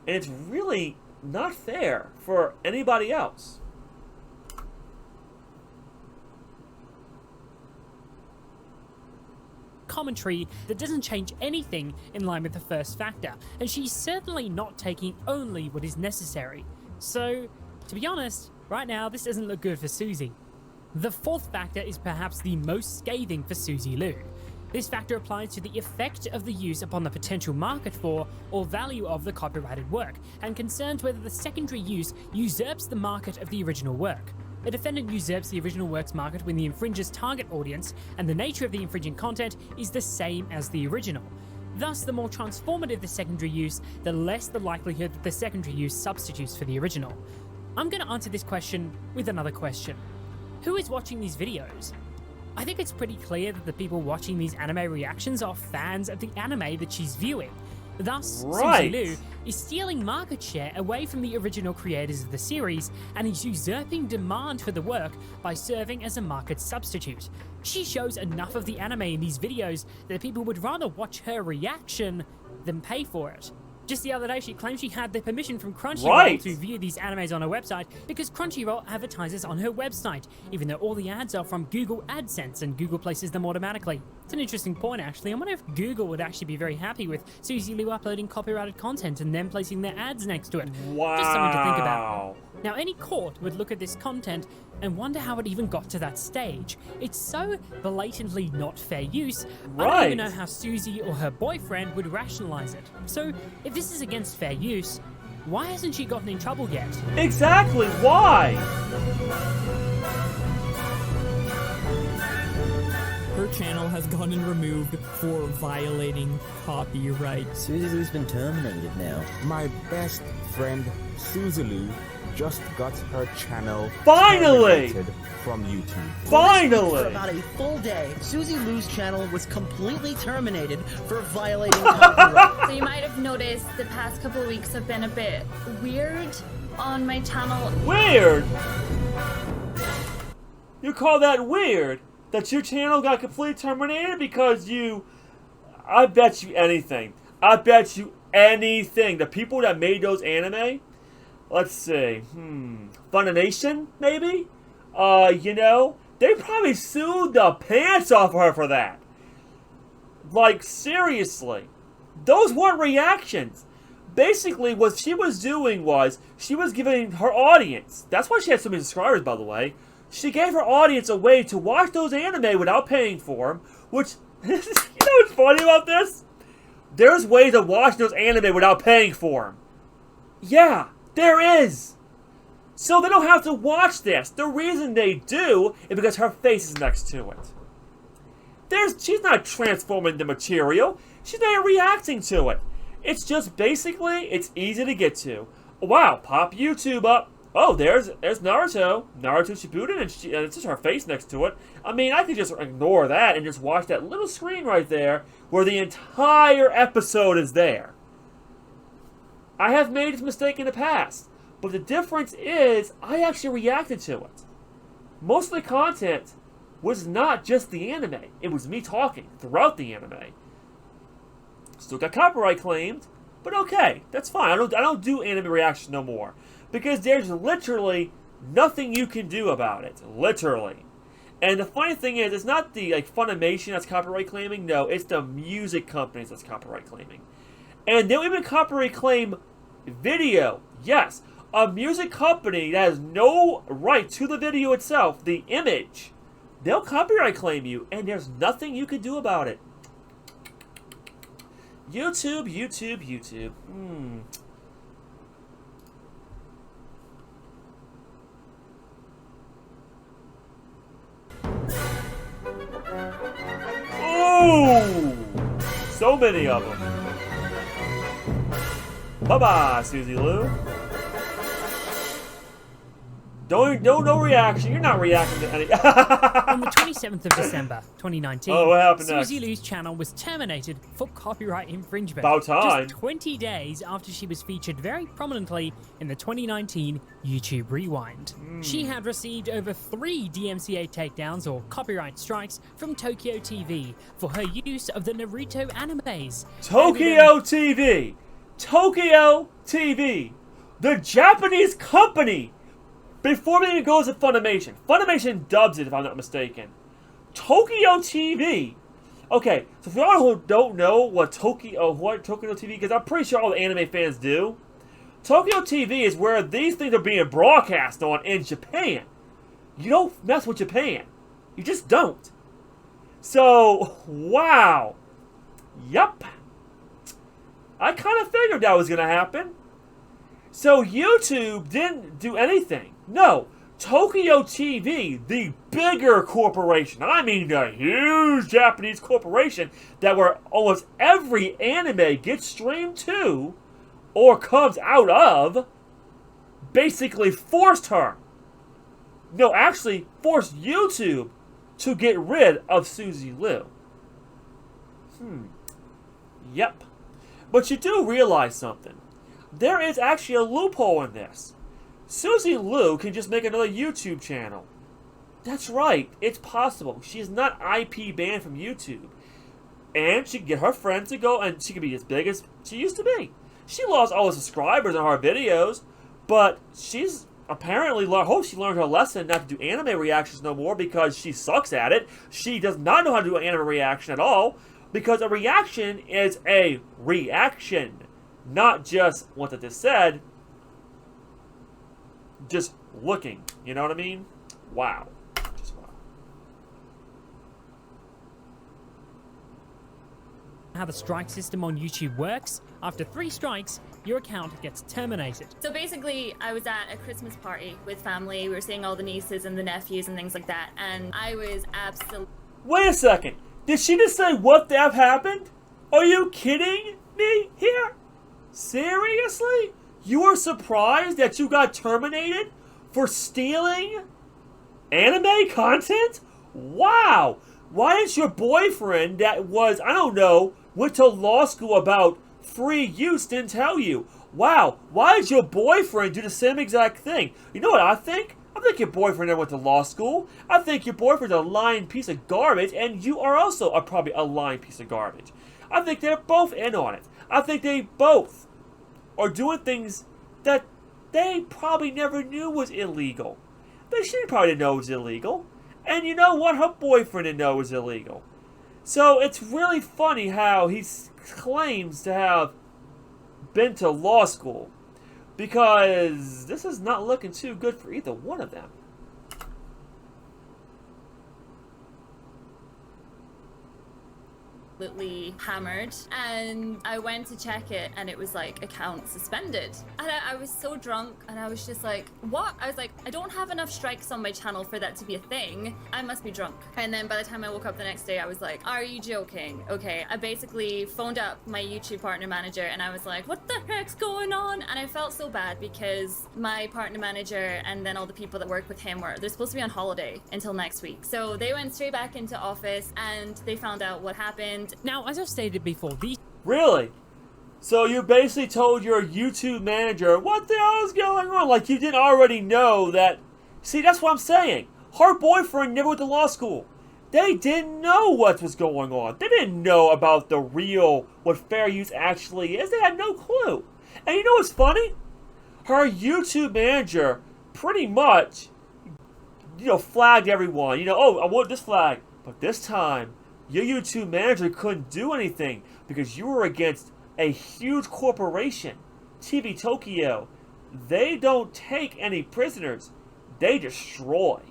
And it's really not fair for anybody else. Commentary that doesn't change anything in line with the first factor, and she's certainly not taking only what is necessary. So, to be honest, right now this doesn't look good for Suzy. The fourth factor is perhaps the most scathing for Suzy Liu. This factor applies to the effect of the use upon the potential market for or value of the copyrighted work, and concerns whether the secondary use usurps the market of the original work. A defendant usurps the original work's market when the infringer's target audience and the nature of the infringing content is the same as the original. Thus, the more transformative the secondary use, the less the likelihood that the secondary use substitutes for the original. I'm going to answer this question with another question. Who is watching these videos? I think it's pretty clear that the people watching these anime reactions are fans of the anime that she's viewing. Thus, Suzy Liu is stealing market share away from the original creators of the series and is usurping demand for the work by serving as a market substitute. She shows enough of the anime in these videos that people would rather watch her reaction than pay for it. Just the other day, she claimed she had the permission from Crunchyroll to view these animes on her website because Crunchyroll advertises on her website, even though all the ads are from Google AdSense and Google places them automatically. It's an interesting point, actually. I wonder if Google would actually be very happy with Suzy Liu uploading copyrighted content and then placing their ads next to it. Wow. Just something to think about. Now, any court would look at this content and wonder how it even got to that stage. It's so blatantly not fair use, I don't even know how Suzy or her boyfriend would rationalize it. So, if this is against fair use, why hasn't she gotten in trouble yet? Exactly, why? Her channel has gotten removed for violating copyright. Suzy Liu's been terminated now. My best friend Suzy Liu just got her channel terminated from YouTube. Finally! For about a full day, Suzy Liu's channel was completely terminated for violating copyright. So you might have noticed the past couple of weeks have been a bit weird on my channel. Weird? You call that weird? That your channel got completely terminated because you... I bet you anything. I bet you anything. The people that made those anime... Let's see. Funimation, maybe? You know, they probably sued the pants off of her for that. Like, seriously. Those weren't reactions. Basically, what she was doing was, she was giving her audience, that's why she had so many subscribers, by the way, she gave her audience a way to watch those anime without paying for them, which, you know what's funny about this? There's ways of watching those anime without paying for them. Yeah. There is! So they don't have to watch this. The reason they do is because her face is next to it. She's not transforming the material. She's not reacting to it. It's just basically, it's easy to get to. Wow, pop YouTube up. Oh, there's Naruto Shippuden, and it's just her face next to it. I mean, I could just ignore that and just watch that little screen right there where the entire episode is there. I have made this mistake in the past, but the difference is I actually reacted to it. Most of the content was not just the anime. It was me talking throughout the anime. Still got copyright claimed, but okay, that's fine. I don't do anime reaction no more because there's literally nothing you can do about it. Literally. And the funny thing is, it's not the Funimation that's copyright claiming. No, it's the music companies that's copyright claiming. And they'll even copyright claim video. Yes, a music company that has no right to the video itself, the image, they'll copyright claim you, and there's nothing you can do about it. YouTube. Ooh! So many of them. Bye-bye, Suzy Lou. No reaction. You're not reacting to any. On the 27th of December, 2019, what happened next? Suzy Lou's channel was terminated for copyright infringement. About time. Just 20 days after she was featured very prominently in the 2019 YouTube Rewind. She had received over 3 DMCA takedowns or copyright strikes from Tokyo TV for her use of the Naruto animes. Tokyo TV! Tokyo TV! The Japanese company! Before it even goes to Funimation. Funimation dubs it, if I'm not mistaken. Tokyo TV. Okay, so for y'all who don't know what Tokyo TV, because I'm pretty sure all the anime fans do. Tokyo TV is where these things are being broadcast on in Japan. You don't mess with Japan. You just don't. So, wow. Yup. I kind of figured that was going to happen. So YouTube didn't do anything. No, Tokyo TV, the bigger corporation, I mean the huge Japanese corporation that where almost every anime gets streamed to or comes out of, basically forced her. No, actually forced YouTube to get rid of Suzy Lou. Yep. But you do realize something. There is actually a loophole in this. Suzy Lou can just make another YouTube channel. That's right, it's possible. She is not IP banned from YouTube. And she can get her friends to go, and she can be as big as she used to be. She lost all the subscribers on her videos, but she's apparently, hope she learned her lesson not to do anime reactions no more because she sucks at it. She does not know how to do an anime reaction at all, because a reaction is a reaction. Not just what I just said, just looking. You know what I mean? Wow. Just wow. How the strike system on YouTube works. After 3 strikes, your account gets terminated. So basically, I was at a Christmas party with family. We were seeing all the nieces and the nephews and things like that. And I was absolutely... Wait a second. Did she just say what the F happened? Are you kidding me here? Seriously? You were surprised that you got terminated for stealing anime content? Wow! Why didn't your boyfriend that was, I don't know, went to law school about free use didn't tell you? Wow, why did your boyfriend do the same exact thing? You know what I think? I think your boyfriend never went to law school. I think your boyfriend's a lying piece of garbage, and you are also probably a lying piece of garbage. I think they're both in on it. I think they both are doing things that they probably never knew was illegal. She probably didn't know it was illegal. And you know what? Her boyfriend didn't know it was illegal. So it's really funny how he claims to have been to law school, because this is not looking too good for either one of them. absolutely hammered, and I went to check it and it was like account suspended, and I was so drunk and I was just like, what? I was like, I don't have enough strikes on my channel for that to be a thing. I must be drunk. And then by the time I woke up the next day, I was like, are you joking? Okay, I basically phoned up my YouTube partner manager and I was like, what the heck's going on? And I felt so bad because my partner manager and then all the people that work with him they're supposed to be on holiday until next week. So they went straight back into office and they found out what happened. Now, as I've stated before, these... Really? So you basically told your YouTube manager, what the hell is going on? Like you didn't already know that... See, that's what I'm saying. Her boyfriend never went to law school. They didn't know what was going on. They didn't know about the real, what fair use actually is. They had no clue. And you know what's funny? Her YouTube manager pretty much, flagged everyone. Oh, I want this flag. But this time, your YouTube manager couldn't do anything because you were against a huge corporation, TV Tokyo. They don't take any prisoners. They destroy.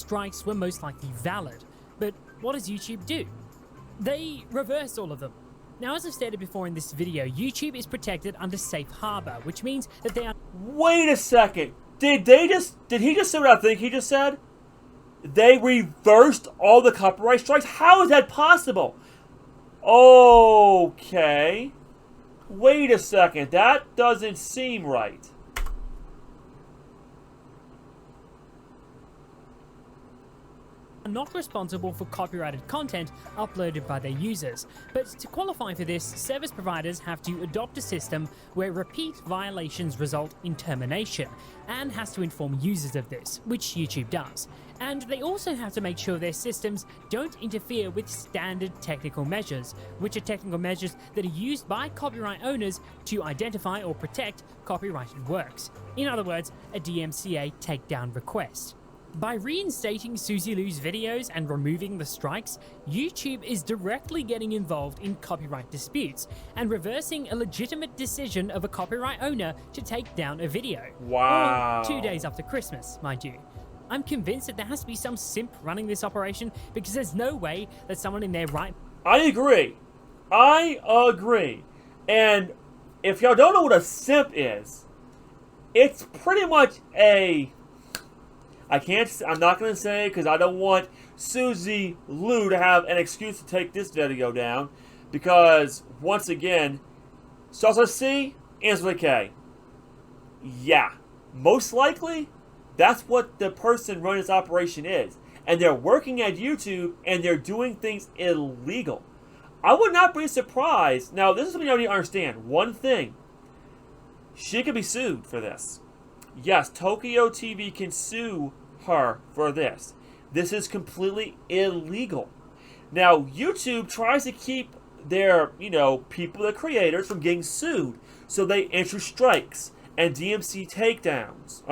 strikes were most likely valid. But what does YouTube do? They reverse all of them. Now, as I've stated before in this video, YouTube is protected under safe harbor, which means that they are... Wait a second. Did he just say what I think he just said? They reversed all the copyright strikes? How is that possible? Okay. Wait a second. That doesn't seem right. Not responsible for copyrighted content uploaded by their users. But to qualify for this, service providers have to adopt a system where repeat violations result in termination, and has to inform users of this, which YouTube does. And they also have to make sure their systems don't interfere with standard technical measures, which are technical measures that are used by copyright owners to identify or protect copyrighted works. In other words, a DMCA takedown request. By reinstating Suzy Lu's videos and removing the strikes, YouTube is directly getting involved in copyright disputes and reversing a legitimate decision of a copyright owner to take down a video. Wow. Or 2 days after Christmas, mind you. I'm convinced that there has to be some simp running this operation, because there's no way that someone in their right... I agree. And if y'all don't know what a simp is, it's pretty much a... I'm not going to say, because I don't want Suzy Lu to have an excuse to take this video down. Because, once again, starts with a C, ends with a K. Yeah. Most likely, that's what the person running this operation is. And they're working at YouTube, and they're doing things illegal. I would not be surprised. Now, this is something you need to understand. One thing. She could be sued for this. Yes, Tokyo TV can sue her for this. This is completely illegal. Now, YouTube tries to keep their, people, the creators, from getting sued. So they enter strikes and DMCA takedowns,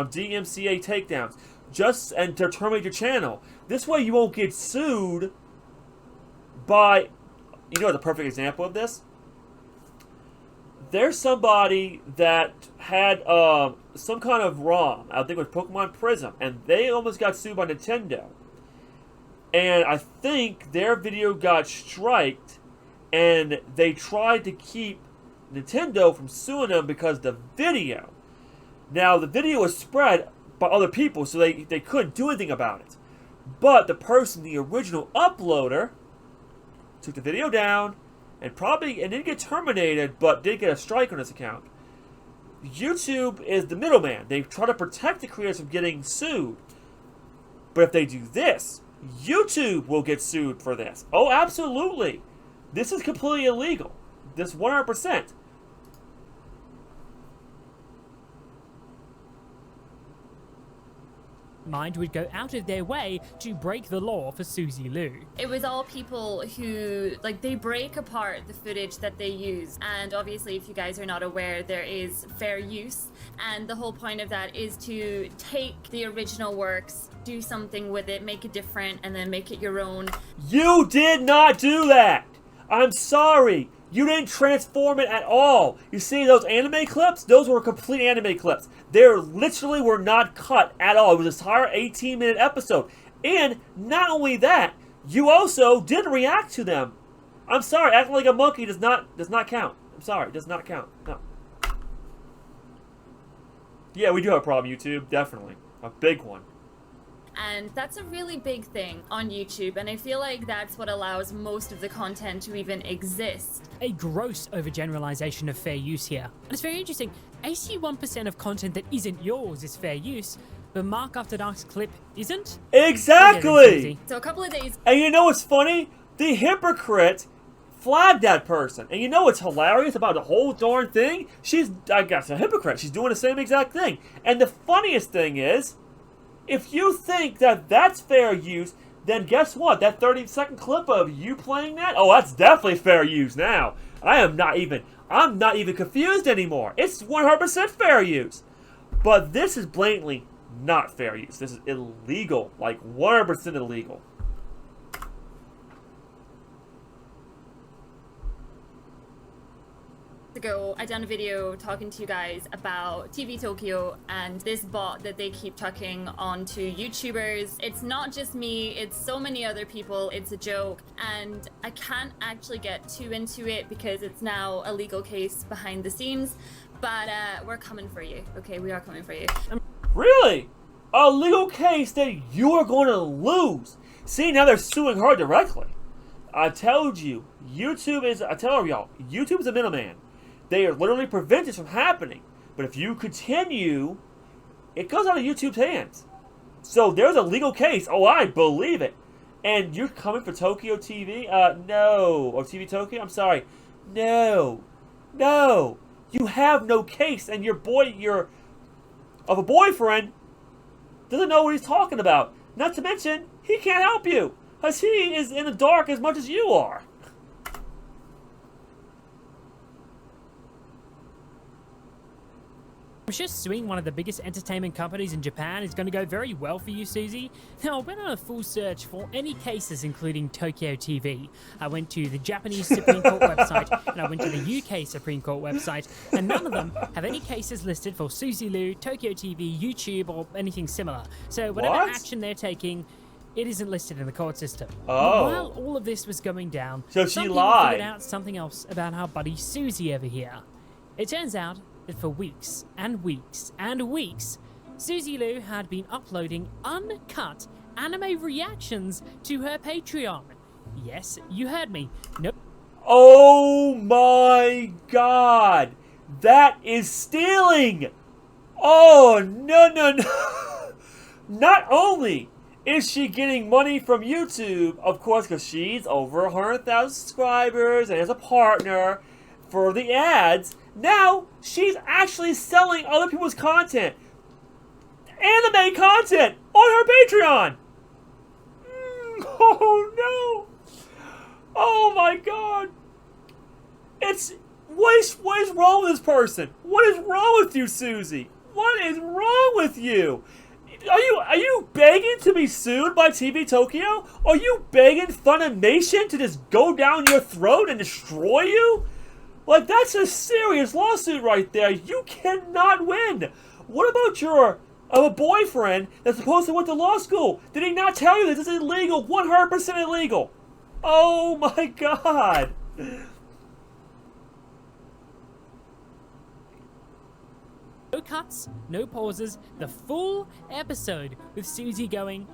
and to terminate your channel. This way you won't get sued by, the perfect example of this? There's somebody that had some kind of ROM, I think it was Pokemon Prism, and they almost got sued by Nintendo. And I think their video got striked, and they tried to keep Nintendo from suing them because the video. Now, the video was spread by other people, so they couldn't do anything about it. But the person, the original uploader, took the video down, and didn't get terminated, but did get a strike on his account. YouTube is the middleman. They try to protect the creators from getting sued. But if they do this, YouTube will get sued for this. Oh, absolutely. This is completely illegal. This 100%. Mind would go out of their way to break the law for Suzy Lu. It was all people who, they break apart the footage that they use. And obviously, if you guys are not aware, there is fair use. And the whole point of that is to take the original works, do something with it, make it different, and then make it your own. You did not do that! I'm sorry. You didn't transform it at all. You see those anime clips? Those were complete anime clips. They literally were not cut at all. It was an entire 18-minute episode. And not only that, you also did react to them. I'm sorry, acting like a monkey does not count. I'm sorry, it does not count. No. Yeah, we do have a problem, YouTube. Definitely. A big one. And that's a really big thing on YouTube, and I feel like that's what allows most of the content to even exist. A gross overgeneralization of fair use here. And it's very interesting. 81% of content that isn't yours is fair use, but Mark After Dark's clip isn't? Exactly! So a couple of days... And you know what's funny? The hypocrite flagged that person. And you know what's hilarious about the whole darn thing? She's, I guess, a hypocrite. She's doing the same exact thing. And the funniest thing is, if you think that that's fair use, then guess what? That 30-second clip of you playing that? Oh, that's definitely fair use now. I'm not even confused anymore. It's 100% fair use. But this is blatantly not fair use. This is illegal. Like 100% illegal. Ago, I done a video talking to you guys about TV Tokyo and this bot that they keep chucking onto YouTubers. It's not just me, it's so many other people, it's a joke, and I can't actually get too into it because it's now a legal case behind the scenes, but we're coming for you. Okay, we are coming for you. Really? A legal case that you are going to lose? See, now they're suing her directly. I told you, YouTube is a middleman. They are literally prevent this from happening. But if you continue, it goes out of YouTube's hands. So there's a legal case. Oh, I believe it. And you're coming for Tokyo TV? No. Or TV Tokyo? I'm sorry. No. No. You have no case. And your boyfriend doesn't know what he's talking about. Not to mention, he can't help you. Because he is in the dark as much as you are. I'm sure suing one of the biggest entertainment companies in Japan is going to go very well for you, Suzy. Now, I went on a full search for any cases including Tokyo TV. I went to the Japanese Supreme Court website, and I went to the UK Supreme Court website, and none of them have any cases listed for Suzy Lu, Tokyo TV, YouTube, or anything similar. So whatever action they're taking, it isn't listed in the court system. Oh. While all of this was going down, so some she people lied. figured out something else about our buddy Suzy over here. It turns out that for weeks and weeks and weeks, Suzy Lu had been uploading uncut anime reactions to her Patreon. Yes, you heard me. Nope. Oh my god! That is stealing! Oh, no, no, no! Not only is she getting money from YouTube, of course, because she's over 100,000 subscribers and has a partner for the ads, now she's actually selling other people's content. Anime content on her Patreon! Oh no! Oh my god! What is wrong with this person? What is wrong with you, Suzy? What is wrong with you? Are you begging to be sued by TV Tokyo? Are you begging Funimation to just go down your throat and destroy you? Like, that's a serious lawsuit right there. You cannot win. What about your boyfriend that's supposed to went to law school? Did he not tell you that this is illegal? 100% illegal. Oh my god. No cuts, no pauses, the full episode with Suzy going...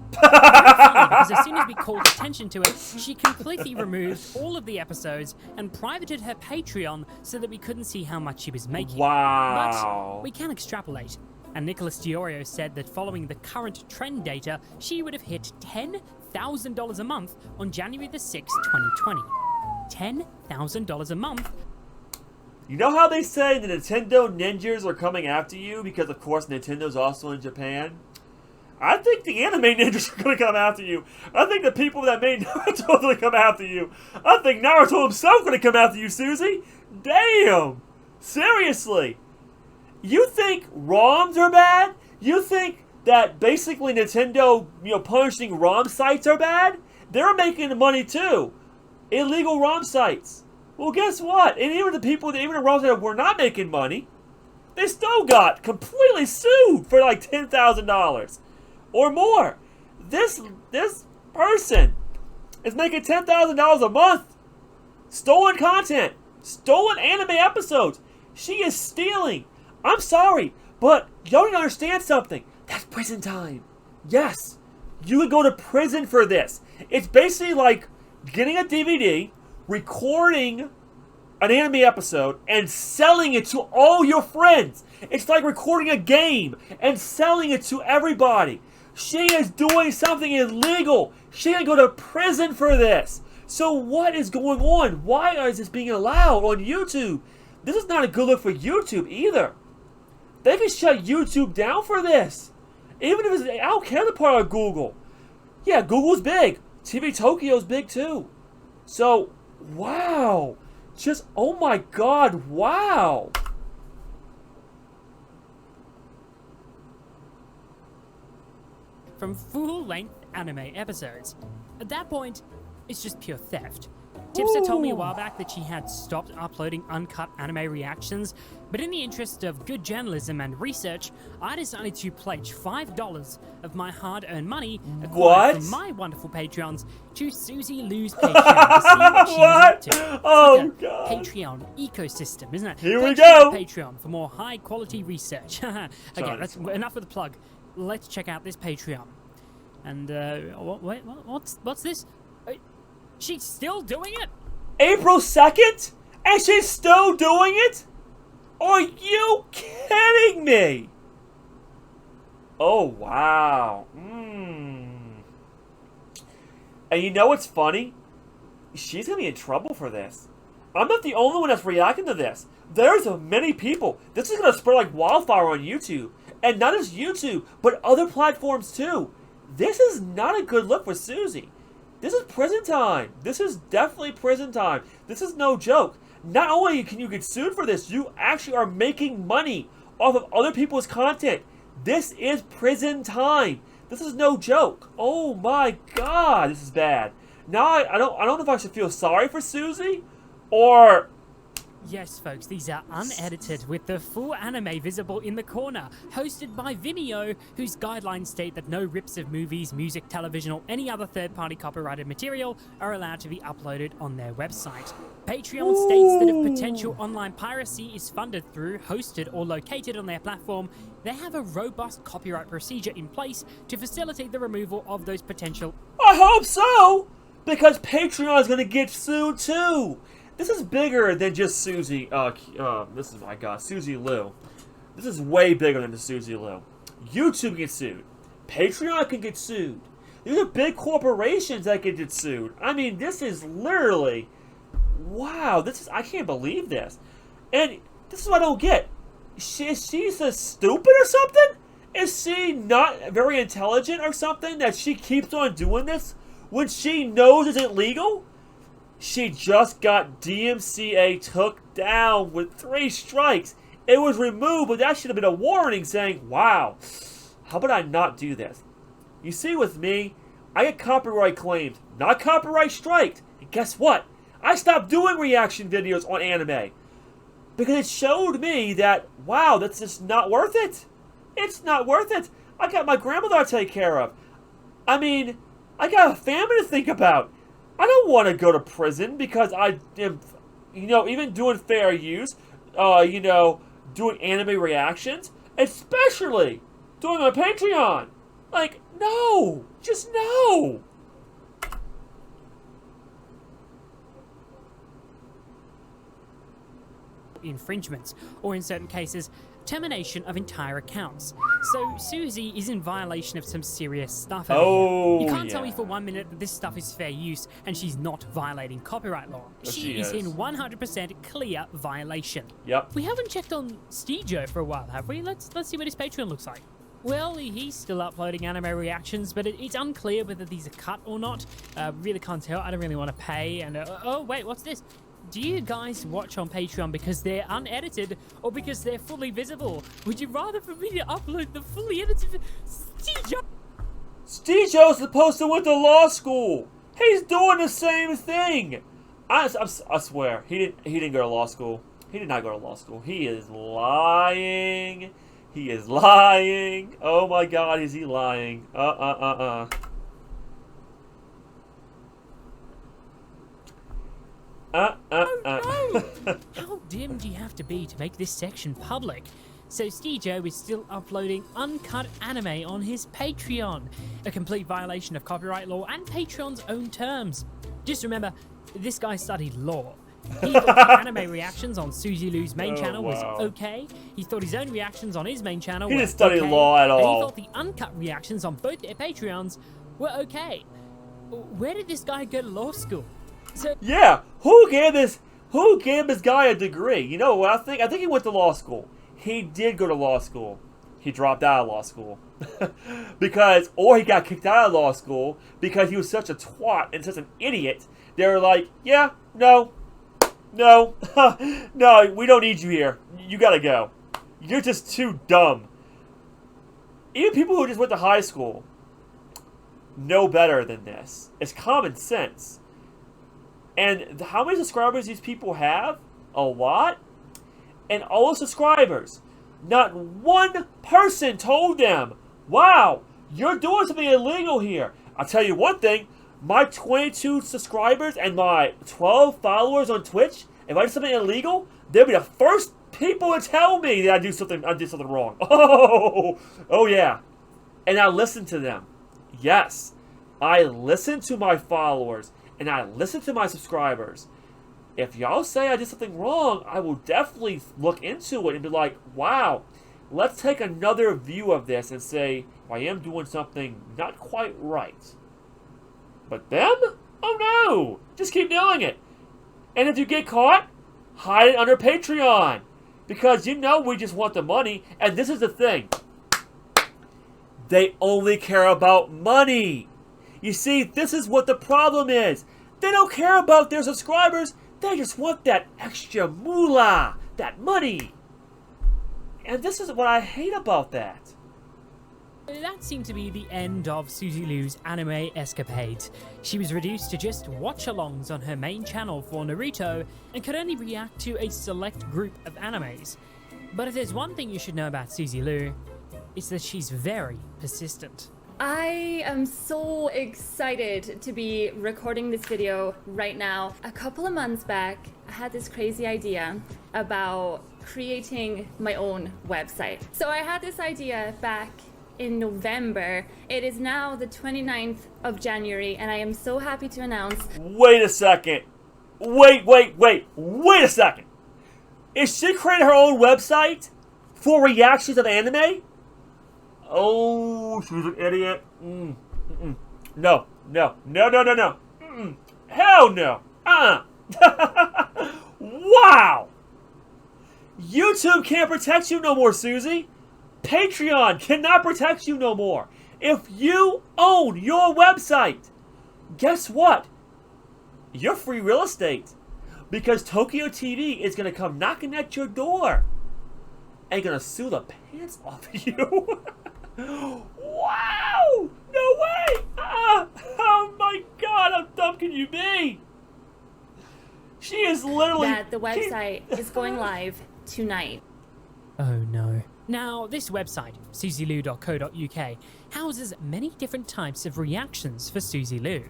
because as soon as we called attention to it, she completely removed all of the episodes and privated her Patreon so that we couldn't see how much she was making. Wow. But we can extrapolate. And Nicholas Diorio said that following the current trend data, she would have hit $10,000 a month on January the 6th, 2020. $10,000 a month. You know how they say the Nintendo ninjas are coming after you because, of course, Nintendo's also in Japan? I think the anime ninjas are going to come after you. I think the people that made Naruto are going to come after you. I think Naruto himself is going to come after you, Suzy. Damn. Seriously. You think ROMs are bad? You think that basically Nintendo, punishing ROM sites are bad? They're making money too. Illegal ROM sites. Well, guess what? And even the people, even the roles that were not making money, they still got completely sued for like $10,000 or more. This person is making $10,000 a month. Stolen content, stolen anime episodes. She is stealing. I'm sorry, but y'all need to understand something. That's prison time. Yes, you would go to prison for this. It's basically like getting a DVD, recording an anime episode, and selling it to all your friends. It's like recording a game and selling it to everybody. She is doing something illegal. She can go to prison for this. So what is going on? Why is this being allowed on YouTube? This is not a good look for YouTube either. They can shut YouTube down for this. Even if it's, I don't care the part of Google. Yeah, Google's big. TV Tokyo's big too. So, wow. Just, oh my god, wow. From full-length anime episodes. At that point, it's just pure theft. Tipster told me a while back that she had stopped uploading uncut anime reactions, but in the interest of good journalism and research, I decided to pledge $5 of my hard-earned money acquired from my wonderful Patreons to Suzy Lou's Patreon to see what she was up to. Oh, like God. Patreon ecosystem, isn't it? Here we Pledge to go. my Patreon for more high-quality research. Okay, that's enough of the plug. Let's check out this Patreon. And what's this? She's still doing it? April 2nd? And she's still doing it? Are you kidding me? Oh, wow. And you know what's funny? She's going to be in trouble for this. I'm not the only one that's reacting to this. There's many people. This is going to spread like wildfire on YouTube. And not just YouTube, but other platforms too. This is not a good look for Suzy. This is prison time. This is definitely prison time. This is no joke. Not only can you get sued for this, you actually are making money off of other people's content. This is prison time. This is no joke. Oh my god, this is bad. Now I don't know if I should feel sorry for Suzy or... Yes, folks, these are unedited with the full anime visible in the corner, hosted by Vimeo, whose guidelines state that no rips of movies, music, television, or any other third-party copyrighted material are allowed to be uploaded on their website. Patreon states that if potential online piracy is funded through, hosted, or located on their platform, they have a robust copyright procedure in place to facilitate the removal of those potential... I hope so! Because Patreon is going to get sued too! This is bigger than just Suzy, this is, my god, Suzy Lou. This is way bigger than the Suzy Lou. YouTube gets sued. Patreon can get sued. These are big corporations that can get sued. I mean, this is literally, wow, this is, I can't believe this. And this is what I don't get. Is she so stupid or something? Is she not very intelligent or something that she keeps on doing this when she knows it's illegal? She just got DMCA took down with 3 strikes. It was removed, but that should have been a warning saying, wow, how about I not do this? You see, with me, I get copyright claims, not copyright striked. And guess what? I stopped doing reaction videos on anime. Because it showed me that, wow, that's just not worth it. It's not worth it. I got my grandmother to take care of. I mean, I got a family to think about. I don't want to go to prison because I am, you know, even doing fair use, you know, doing anime reactions, especially doing a Patreon. Like, no, just no. Infringements, or in certain cases, termination of entire accounts. So Suzy is in violation of some serious stuff. You can't tell me for 1 minute that this stuff is fair use and she's not violating copyright law. She is in 100% clear violation. Yep. We haven't checked on Steejo for a while, have we? Let's see what his Patreon looks like. Well, he's still uploading anime reactions, but it's unclear whether these are cut or not. Really can't tell. I don't really want to pay. And oh wait, what's this? Do you guys watch on Patreon because they're unedited or because they're fully visible? Would you rather for me to upload the fully edited Steejo? Steejo's supposed to went to law school. He's doing the same thing. I swear, he didn't go to law school. He did not go to law school. He is lying. He is lying. Oh my God, is he lying? How dim do you have to be to make this section public? So Steejo is still uploading uncut anime on his Patreon, a complete violation of copyright law and Patreon's own terms. Just remember, this guy studied law. He thought the anime reactions on Suzy Lou's main channel was okay. He thought his own reactions on his main channel were He didn't study okay, law at and he all. thought the uncut reactions on both their Patreons were okay. Where did this guy go to law school? So Yeah, who gave this guy a degree? You know what I think? I think he went to law school. He did go to law school. He dropped out of law school. or he got kicked out of law school because he was such a twat and such an idiot. They were like, yeah, no, no, we don't need you here. You gotta go. You're just too dumb. Even people who just went to high school know better than this. It's common sense. And how many subscribers these people have? A lot. And all the subscribers, not one person told them, wow, you're doing something illegal here. I'll tell you one thing, my 22 subscribers and my 12 followers on Twitch, if I did something illegal, they'll be the first people to tell me that I did something wrong. Oh yeah. And I listen to them. Yes, I listen to my followers and I listen to my subscribers. If y'all say I did something wrong, I will definitely look into it and be like, wow, let's take another view of this and say, I am doing something not quite right. But them? Oh no! Just keep doing it. And if you get caught, hide it under Patreon. Because you know we just want the money. And this is the thing. They only care about money. You see, this is what the problem is. They don't care about their subscribers. They just want that extra moolah, that money. And this is what I hate about that. That seemed to be the end of Suzy Lou's anime escapades. She was reduced to just watch-alongs on her main channel for Naruto and could only react to a select group of animes. But if there's one thing you should know about Suzy Lou, it's that she's very persistent. I am so excited to be recording this video right now. A couple of months back, I had this crazy idea about creating my own website. So I had this idea back in November. It is now the 29th of January, and I am so happy to announce... Wait a second. Wait a second. Is she creating her own website for reactions of anime? Oh, she's an idiot. No. Hell no. Wow. YouTube can't protect you no more, Suzy. Patreon cannot protect you no more. If you own your website, guess what? You're free real estate. Because Tokyo TV is going to come knocking at your door and going to sue the pants off of you. Wow! No way! Oh my God, how dumb can you be? She is literally... That the website is going live tonight. Oh no. Now, this website, susylou.co.uk, houses many different types of reactions for Suzy Lou.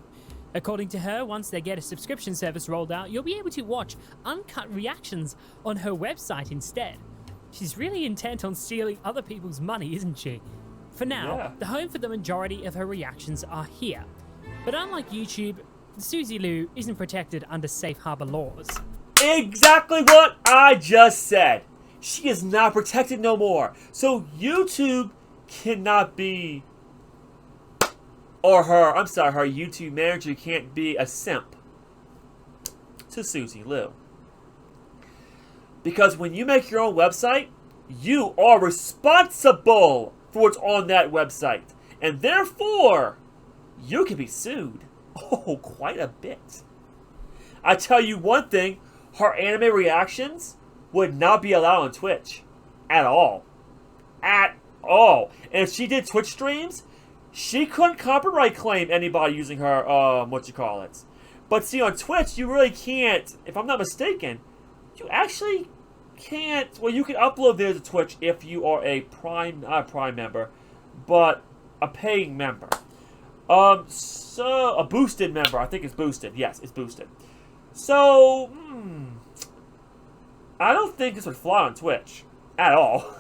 According to her, once they get a subscription service rolled out, you'll be able to watch uncut reactions on her website instead. She's really intent on stealing other people's money, isn't she? For now, the home for the majority of her reactions are here. But unlike YouTube, Suzy Lou isn't protected under safe harbor laws. Exactly what I just said. She is not protected no more. So YouTube cannot be... Or her YouTube manager can't be a simp to Suzy Lou. Because when you make your own website, you are responsible for what's on that website. And therefore, you can be sued. Oh, quite a bit. I tell you one thing, her anime reactions would not be allowed on Twitch. At all. At all. And if she did Twitch streams, she couldn't copyright claim anybody using her, But see, on Twitch, you really can't, if I'm not mistaken, you actually can't, well, you can upload videos to Twitch if you are a Prime, not a Prime member, but a paying member. So, a boosted member, I think it's boosted. Yes, it's boosted. So, I don't think this would fly on Twitch at all.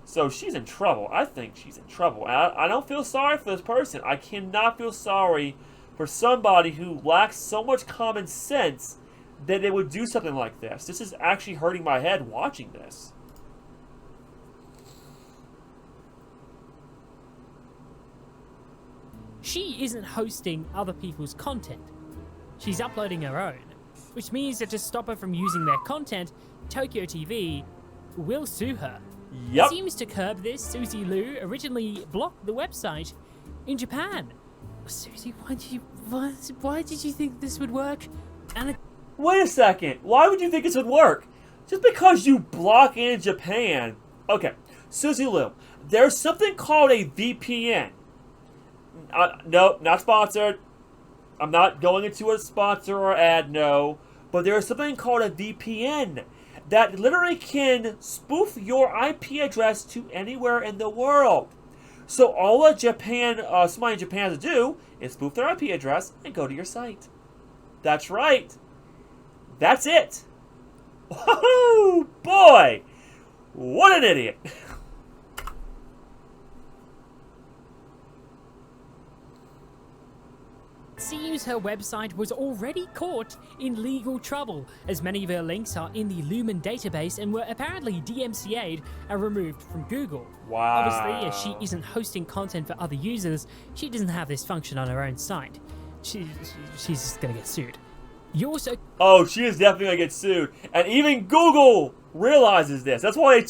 So she's in trouble. I think she's in trouble. I don't feel sorry for this person. I cannot feel sorry for somebody who lacks so much common sense that they would do something like this. This is actually hurting my head watching this. She isn't hosting other people's content. She's uploading her own, which means that to stop her from using their content, Tokyo TV will sue her. Yep. Seems to curb this, Suzy Lu originally blocked the website in Japan. Suzy, why did you think this would work? And wait a second. Why would you think this would work? Just because you block in Japan. Okay, Suzy Lu, there's something called a VPN. No, not sponsored. I'm not going into a sponsor or ad, no. But there is something called a VPN that literally can spoof your IP address to anywhere in the world. So all a somebody in Japan has to do is spoof their IP address and go to your site. That's right. That's it. Oh boy, what an idiot. seems her website was already caught in legal trouble, as many of her links are in the Lumen database and were apparently DMCA'd and removed from Google. Wow. Obviously, as she isn't hosting content for other users, she doesn't have this function on her own site. She's just gonna get sued. You also... Oh, she is definitely gonna get sued. And even Google realizes this. That's why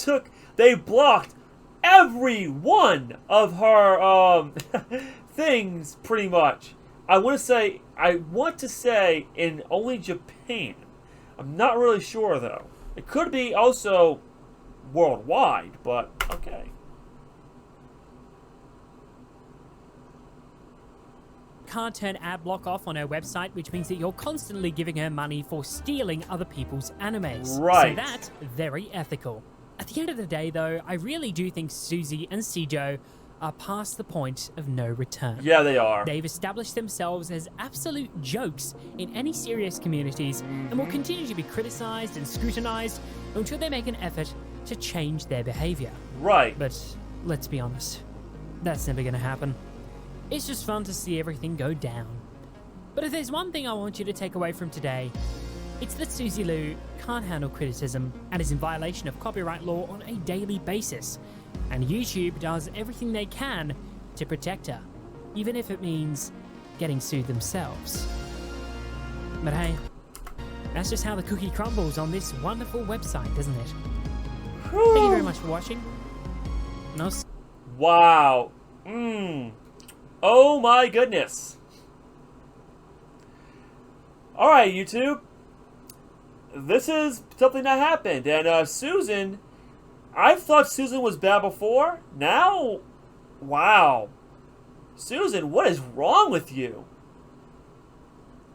they blocked every one of her things, pretty much. I want to say in only Japan. I'm not really sure though. It could be also worldwide, but okay. Can't turn ad block off on her website, which means that you're constantly giving her money for stealing other people's animes. Right. So that's very ethical. At the end of the day, though, I really do think Suzy and Seijo are past the point of no return. Yeah, they are. They've established themselves as absolute jokes in any serious communities and will continue to be criticized and scrutinized until they make an effort to change their behavior. Right. But let's be honest, that's never going to happen. It's just fun to see everything go down. But if there's one thing I want you to take away from today, it's that Suzy Lu can't handle criticism and is in violation of copyright law on a daily basis. And YouTube does everything they can to protect her, even if it means getting sued themselves. But hey, that's just how the cookie crumbles on this wonderful website, isn't it? Thank you very much for watching. Wow. Oh my goodness. Alright, YouTube. This is something that happened. And Susan, I thought Susan was bad before. Now, wow. Susan, what is wrong with you?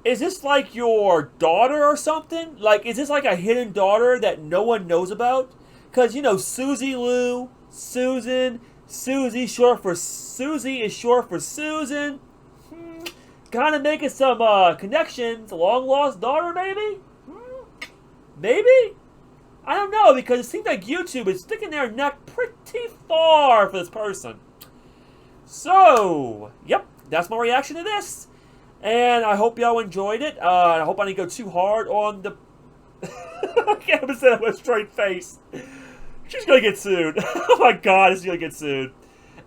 Is this like your daughter or something? Like, is this like a hidden daughter that no one knows about? Because, you know, Suzy Lu, Susan, Suzy short for Suzy is short for Susan. Kind of making some connections. Long lost daughter, maybe? Maybe? I don't know, because it seems like YouTube is sticking their neck pretty far for this person. So, yep, that's my reaction to this. And I hope y'all enjoyed it. I hope I didn't go too hard on the... I can't even say that with a straight face. She's going to get sued. Oh my god, she's going to get sued.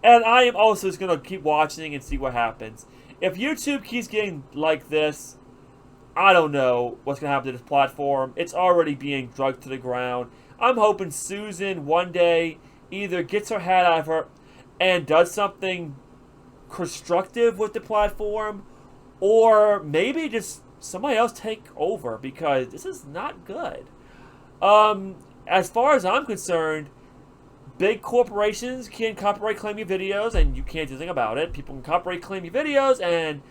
And I am also just going to keep watching and see what happens. If YouTube keeps getting like this, I don't know what's going to happen to this platform. It's already being drugged to the ground. I'm hoping Susan one day either gets her hat out of her and does something constructive with the platform, or maybe just somebody else take over, because this is not good. As far as I'm concerned, big corporations can copyright claim your videos and you can't do anything about it. People can copyright claim your videos and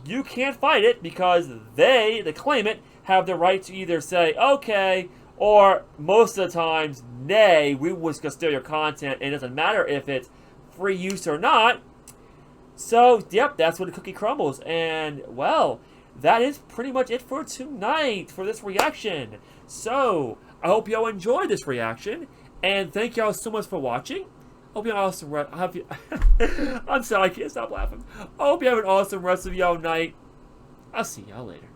you can't fight it because they, the claimant, have the right to either say, okay, or most of the times, nay, we was going to steal your content, and it doesn't matter if it's free use or not. So, yep, that's when the cookie crumbles. And, well, that is pretty much it for tonight, for this reaction. So, I hope y'all enjoyed this reaction, and thank y'all so much for watching. Hope you have an awesome I'm sorry, I can't stop laughing. I hope you have an awesome rest of y'all night. I'll see y'all later.